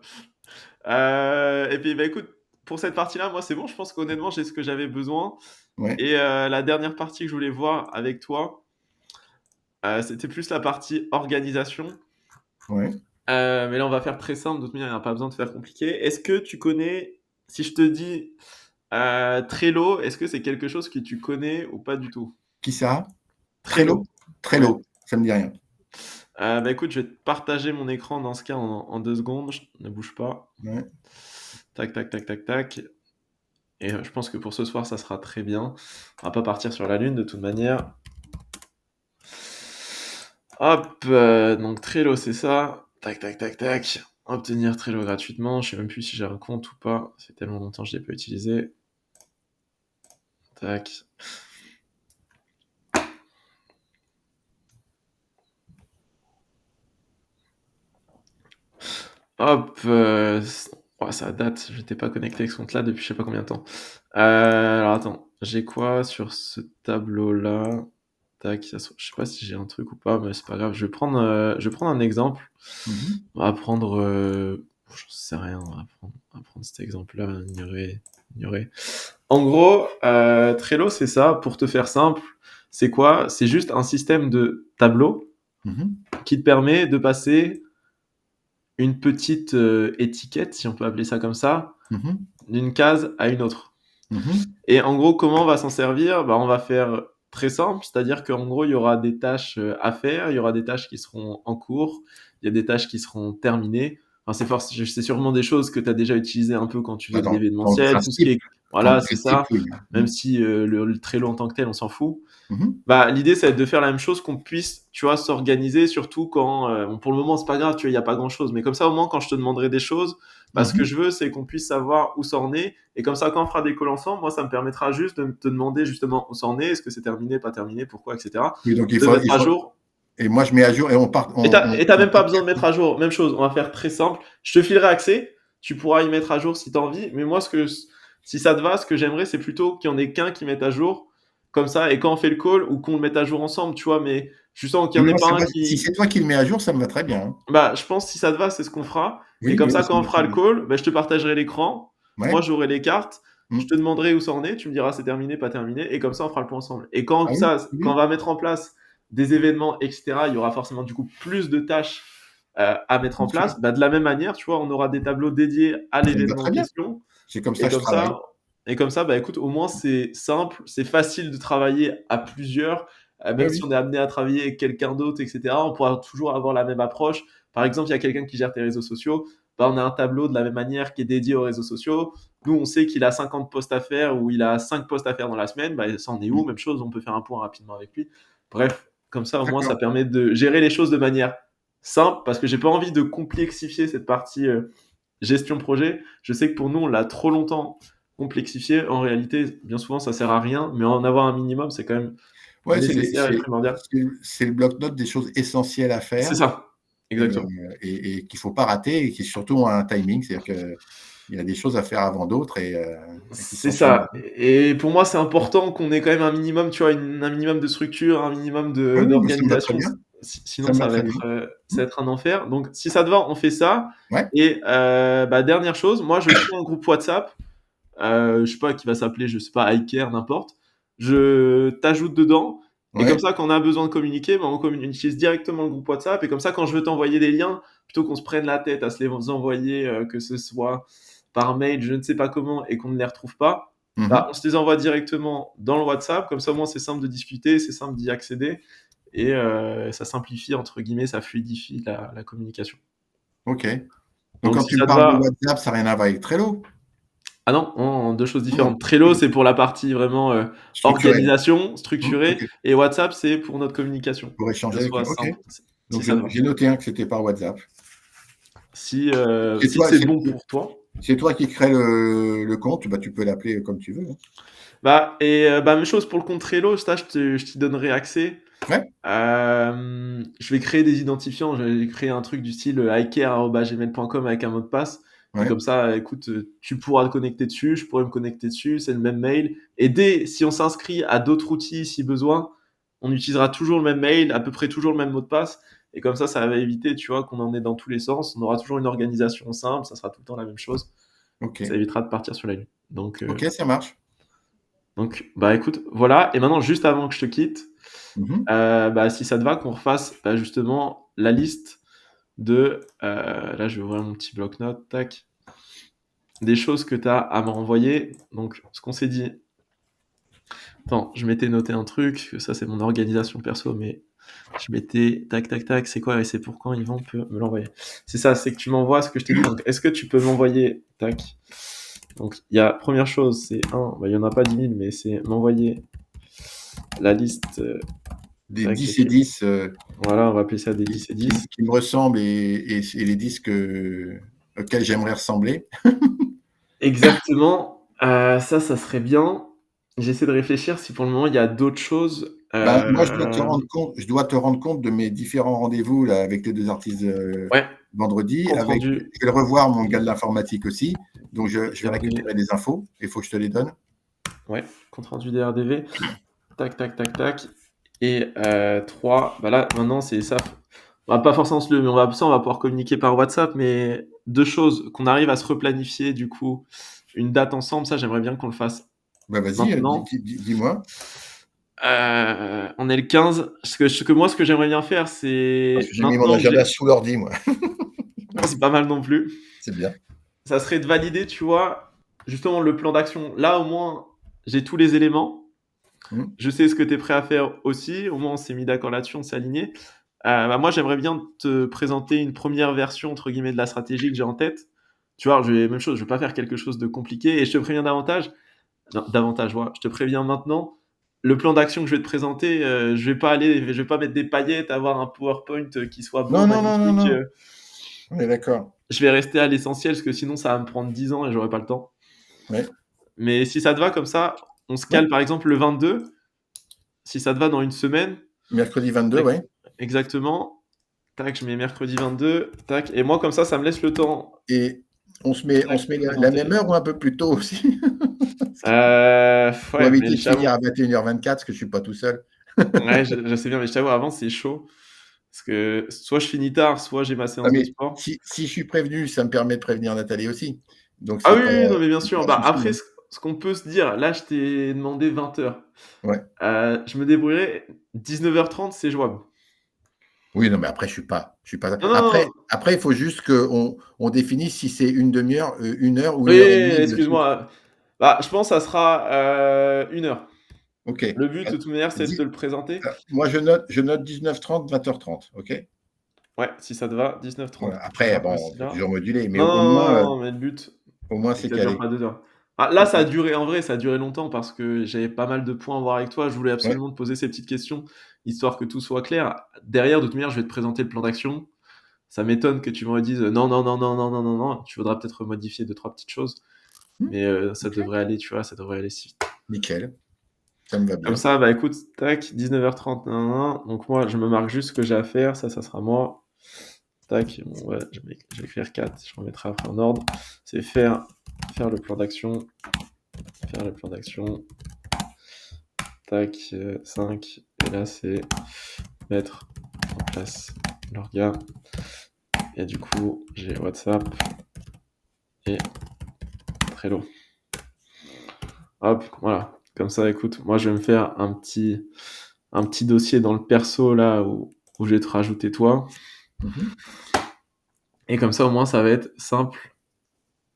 Et puis, bah, écoute, pour cette partie-là, moi, c'est bon. Je pense qu'honnêtement, j'ai ce que j'avais besoin. Ouais, Et la dernière partie que je voulais voir avec toi, c'était plus la partie organisation. ouais. Mais là, on va faire très simple. De toute manière, il n'y a pas besoin de faire compliqué. Est-ce que tu connais, si je te dis Trello, est-ce que c'est quelque chose que tu connais ou pas du tout? Qui ça? Trello. Trello, ça me dit rien. Bah écoute, je vais te partager mon écran dans ce cas en 2 secondes. Ne bouge pas. Ouais. Tac, tac, tac, tac, tac. Et je pense que pour ce soir, ça sera très bien. On va pas partir sur la lune de toute manière. Hop, donc Trello, c'est ça. Tac, tac, tac, tac. Obtenir Trello gratuitement. Je sais même plus si j'ai un compte ou pas. Ça fait tellement longtemps que je l'ai pas utilisé. Tac. Hop, ouais, ça date. J'étais pas connecté avec ce compte-là depuis je sais pas combien de temps. Alors attends, j'ai quoi sur ce tableau-là? Tac, je sais pas si j'ai un truc ou pas, mais c'est pas grave. Je vais prendre un exemple. Mhm. On va prendre, j'en sais rien. On va prendre cet exemple-là. Ignorer. En gros, Trello, c'est ça. Pour te faire simple, c'est quoi? C'est juste un système de tableaux Mhm. qui te permet de passer une petite étiquette, si on peut appeler ça comme ça, Mhm. d'une case à une autre. Mhm. Et en gros, comment on va s'en servir? On va faire très simple, c'est-à-dire qu'en gros, il y aura des tâches à faire, il y aura des tâches qui seront en cours, il y a des tâches qui seront terminées. Enfin, c'est sûrement des choses que tu as déjà utilisées un peu quand tu faisais de Dans le l'événementiel, tout ce qui principe, est... Voilà, c'est ça. oui. Même si le Trello en tant que tel, on s'en fout. Mhm. L'idée, ça va être de faire la même chose, qu'on puisse, tu vois, s'organiser, surtout quand, pour le moment, c'est pas grave, tu vois, il n'y a pas grand chose, mais comme ça, au moins, quand je te demanderai des choses, ce que je veux, c'est qu'on puisse savoir où ça en est, et comme ça, quand on fera des calls ensemble, moi, ça me permettra juste de te demander justement où ça en est, est-ce que c'est terminé, pas terminé, pourquoi, etc. Oui, donc De mettre à jour. Et moi, je mets à jour et on part. Et t'as même pas besoin de mettre à jour, même chose, on va faire très simple, je te filerai accès, tu pourras y mettre à jour si t'as envie, mais moi, si ça te va, ce que j'aimerais, c'est plutôt qu'il y en ait qu'un qui mette à jour, comme ça, et quand on fait le call, ou qu'on le mette à jour ensemble, tu vois, mais je sens qu'il n'y en ait pas un qui... Si c'est toi qui le mets à jour, ça me va très bien. Je pense, si ça te va, c'est ce qu'on fera. Oui, Et comme ça, ça quand on me fera le va. call, je te partagerai l'écran. Ouais. Moi, j'aurai les cartes. Mm. Je te demanderai où ça en est. Tu me diras c'est terminé, pas terminé. Et comme ça, on fera le point ensemble. Et quand quand on va mettre en place des événements, etc., il y aura forcément du coup plus de tâches à mettre en place. De la même manière, tu vois, on aura des tableaux dédiés à l'événement en question. C'est comme ça que je travaille. Et comme ça, écoute, au moins c'est simple, c'est facile de travailler à plusieurs. Même si on est amené à travailler avec quelqu'un d'autre, etc., on pourra toujours avoir la même approche. Par exemple, il y a quelqu'un qui gère tes réseaux sociaux, on a un tableau de la même manière qui est dédié aux réseaux sociaux. Nous, on sait qu'il a 50 posts à faire ou il a 5 posts à faire dans la semaine. Ça en est où? Même chose, on peut faire un point rapidement avec lui. Bref, comme ça, au moins, ça permet de gérer les choses de manière simple, parce que j'ai pas envie de complexifier cette partie gestion projet. Je sais que pour nous, on l'a trop longtemps complexifié. En réalité, bien souvent, ça sert à rien, mais en avoir un minimum, c'est quand même nécessaire et primordial. C'est le bloc-notes des choses essentielles à faire. C'est ça, exactement. Et qu'il ne faut pas rater, et qui surtout ont un timing, c'est-à-dire qu'il y a des choses à faire avant d'autres. C'est ça. Et pour moi, c'est important qu'on ait quand même un minimum, tu vois, un minimum de structure, un minimum d'organisation. Sinon, ça va être un enfer. Donc, si ça te va, on fait ça. Ouais. Et dernière chose, moi, je crée un groupe WhatsApp. Je sais pas, qui va s'appeler, je sais pas, iCare, n'importe. Je t'ajoute dedans. Et comme ça, quand on a besoin de communiquer, on utilise directement le groupe WhatsApp. Et comme ça, quand je veux t'envoyer des liens, plutôt qu'on se prenne la tête à se les envoyer, que ce soit par mail, je ne sais pas comment, et qu'on ne les retrouve pas, on se les envoie directement dans le WhatsApp. Comme ça, au moins, c'est simple de discuter, c'est simple d'y accéder. Et ça simplifie, entre guillemets, ça fluidifie la communication. Ok. Donc quand tu parles de WhatsApp, ça n'a rien à voir avec Trello? Ah non, deux choses différentes. Trello, c'est pour la partie vraiment organisation, structurée, et WhatsApp, c'est pour notre communication. Pour échanger avec simple. Donc j'ai noté que c'était par WhatsApp. Si c'est bon pour toi. C'est toi qui crée le compte, bah, tu peux l'appeler comme tu veux. Même chose pour le compte Trello, ça, je t'y donnerai accès. Ouais. Je vais créer des identifiants, je vais créer un truc du style iCare@gmail.com avec un mot de passe. Ouais. Comme ça, écoute, tu pourras te connecter dessus, je pourrai me connecter dessus, c'est le même mail. Et si on s'inscrit à d'autres outils, si besoin, on utilisera toujours le même mail, à peu près toujours le même mot de passe. Et comme ça va éviter, tu vois, qu'on en ait dans tous les sens. On aura toujours une organisation simple, ça sera tout le temps la même chose. Ok. Ça évitera de partir sur la lune. Donc, Ok, ça marche. écoute, voilà. Et maintenant, juste avant que je te quitte, si ça te va, qu'on refasse justement la liste de. Là, je vais ouvrir mon petit bloc-notes. Tac. Des choses que tu as à me renvoyer. Donc, ce qu'on s'est dit. Attends, je m'étais noté un truc. Ça, c'est mon organisation perso, mais je m'étais. Tac, tac, tac. C'est quoi et c'est pour quand Yvan peut me l'envoyer. C'est ça, c'est que tu m'envoies ce que je t'ai dit. Donc, est-ce que tu peux m'envoyer. Tac. Donc, première chose, c'est il n'y en a pas 10 000, mais c'est m'envoyer la liste. Des 10 et 10. Voilà, on va appeler ça des 10 et 10. Qui me ressemblent et les disques auxquels j'aimerais ressembler. Exactement. Ça serait bien. J'essaie de réfléchir si pour le moment il y a d'autres choses. Moi, je dois te rendre compte de mes différents rendez-vous là, avec les 2 artistes vendredi. Je vais revoir mon gars de l'informatique aussi. Donc, je vais récupérer des infos. Il faut que je te les donne. Ouais, compte rendu DRDV. Tac, tac, tac, tac. Et 3, là, maintenant, c'est ça. On va pas forcément mais on va pouvoir communiquer par WhatsApp, mais 2 choses, qu'on arrive à se replanifier, du coup, une date ensemble, ça, j'aimerais bien qu'on le fasse. Vas-y, dis-moi. On est le 15. Ce que j'aimerais bien faire, c'est. Parce que j'ai mis mon agenda sous l'ordi, moi. C'est pas mal non plus. C'est bien. Ça serait de valider, tu vois, justement le plan d'action. Là, au moins, j'ai tous les éléments. Je sais ce que tu es prêt à faire aussi. Au moins, on s'est mis d'accord là-dessus, on s'est aligné. Moi, j'aimerais bien te présenter une première version, entre guillemets, de la stratégie que j'ai en tête. Tu vois, même chose, je ne vais pas faire quelque chose de compliqué. Et je te préviens davantage. Non, davantage, je te préviens maintenant. Le plan d'action que je vais te présenter, je vais pas mettre des paillettes, avoir un PowerPoint qui soit bon, magnifique. Non. On est d'accord. Je vais rester à l'essentiel, parce que sinon, ça va me prendre 10 ans et j'aurai pas le temps. Ouais. Mais si ça te va comme ça, on se cale par exemple le 22. Si ça te va dans une semaine. Mercredi 22, ouais. Exactement. Tac, je mets mercredi 22. Tac. Et moi, comme ça me laisse le temps. Et on se met la même heure ou un peu plus tôt aussi? On m'avait dit de finir à 21h24 parce que je suis pas tout seul. Ouais, je sais bien, mais je t'avoue, avant, c'est chaud. Parce que soit je finis tard, soit j'ai ma séance de sport. Si je suis prévenu, ça me permet de prévenir Nathalie aussi. Donc, oui, non, mais bien sûr. Après, ce qu'on peut se dire, là, je t'ai demandé 20h. Ouais. Je me débrouillerai. 19h30, c'est jouable. Oui, non, mais après, je suis pas. Après, il faut juste qu'on définisse si c'est une demi-heure, 1 heure ou 1 heure et demie. Excuse-moi. Je pense que ça sera 1 heure. Ok. Le but, de toute manière, c'est de te le présenter. Moi, je note 19h30, 20h30. Ok. Ouais, si ça te va, 19h30. Voilà. Après, toujours modulé. Mais mais le but, au moins, c'est calé. Pas 2 heures. Là, ça a duré longtemps parce que j'avais pas mal de points à voir avec toi. Je voulais absolument te poser ces petites questions, histoire que tout soit clair. Derrière, de toute manière, je vais te présenter le plan d'action. Ça m'étonne que tu me redises non. Tu voudras peut-être modifier 2-3 petites choses. Mais ça devrait aller, tu vois, ça devrait aller si vite. Nickel. Ça me va bien. Comme ça, écoute, tac, 19h30, donc moi, je me marque juste ce que j'ai à faire. Ça sera moi. Tac, je vais écrire 4, je remettrai après en ordre. C'est faire le plan d'action. Faire le plan d'action. Tac, 5. Et là, c'est mettre en place l'orga. Et du coup, j'ai WhatsApp et Trello. Hop, voilà. Comme ça, écoute, moi, je vais me faire un petit dossier dans le perso, là, où je vais te rajouter toi. Et comme ça, au moins, ça va être simple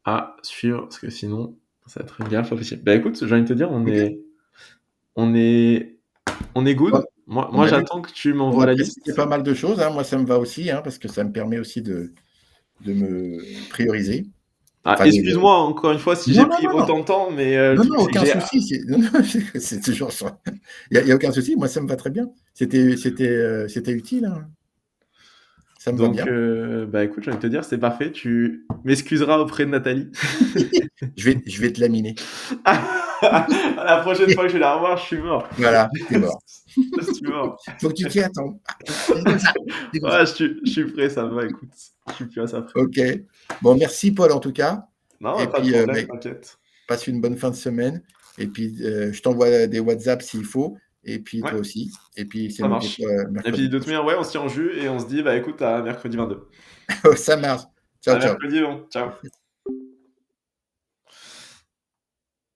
à suivre, parce que sinon, ça va être une galère pas possible. Écoute, j'ai envie de te dire, on est good. Ouais. Moi j'attends que tu m'envoies la liste. C'est pas mal de choses, hein. Moi, ça me va aussi, hein, parce que ça me permet aussi de me prioriser. Excuse-moi encore une fois si j'ai pris autant de temps, mais non, aucun souci. C'est toujours ça. Il n'y a aucun souci. Moi, ça me va très bien. C'était utile. Hein. Ça me va Donc, bien. bah écoute, j'ai envie de te dire, c'est parfait. Tu m'excuseras auprès de Nathalie. Je vais te laminer. La prochaine fois que je vais la revoir, je suis mort. Voilà, t'es mort. Je suis mort. Faut que tu t'y attendes. C'est comme ça. C'est comme ça. Ouais, je suis prêt, ça me va, écoute. Je suis plus à ça près. Ok. Bon, merci Paul en tout cas. Non, Et pas de puis, problème, t'inquiète. passe une bonne fin de semaine. Et puis, je t'envoie des WhatsApp s'il faut. Et puis, Ouais, toi aussi. Et puis, c'est ça noté marche. pour Et mercredi puis, de toute prochain. manière, ouais, on se tient en jus et on se dit, bah écoute, à mercredi 22. Ça marche. Ciao, À ciao. mercredi, bon. Ciao.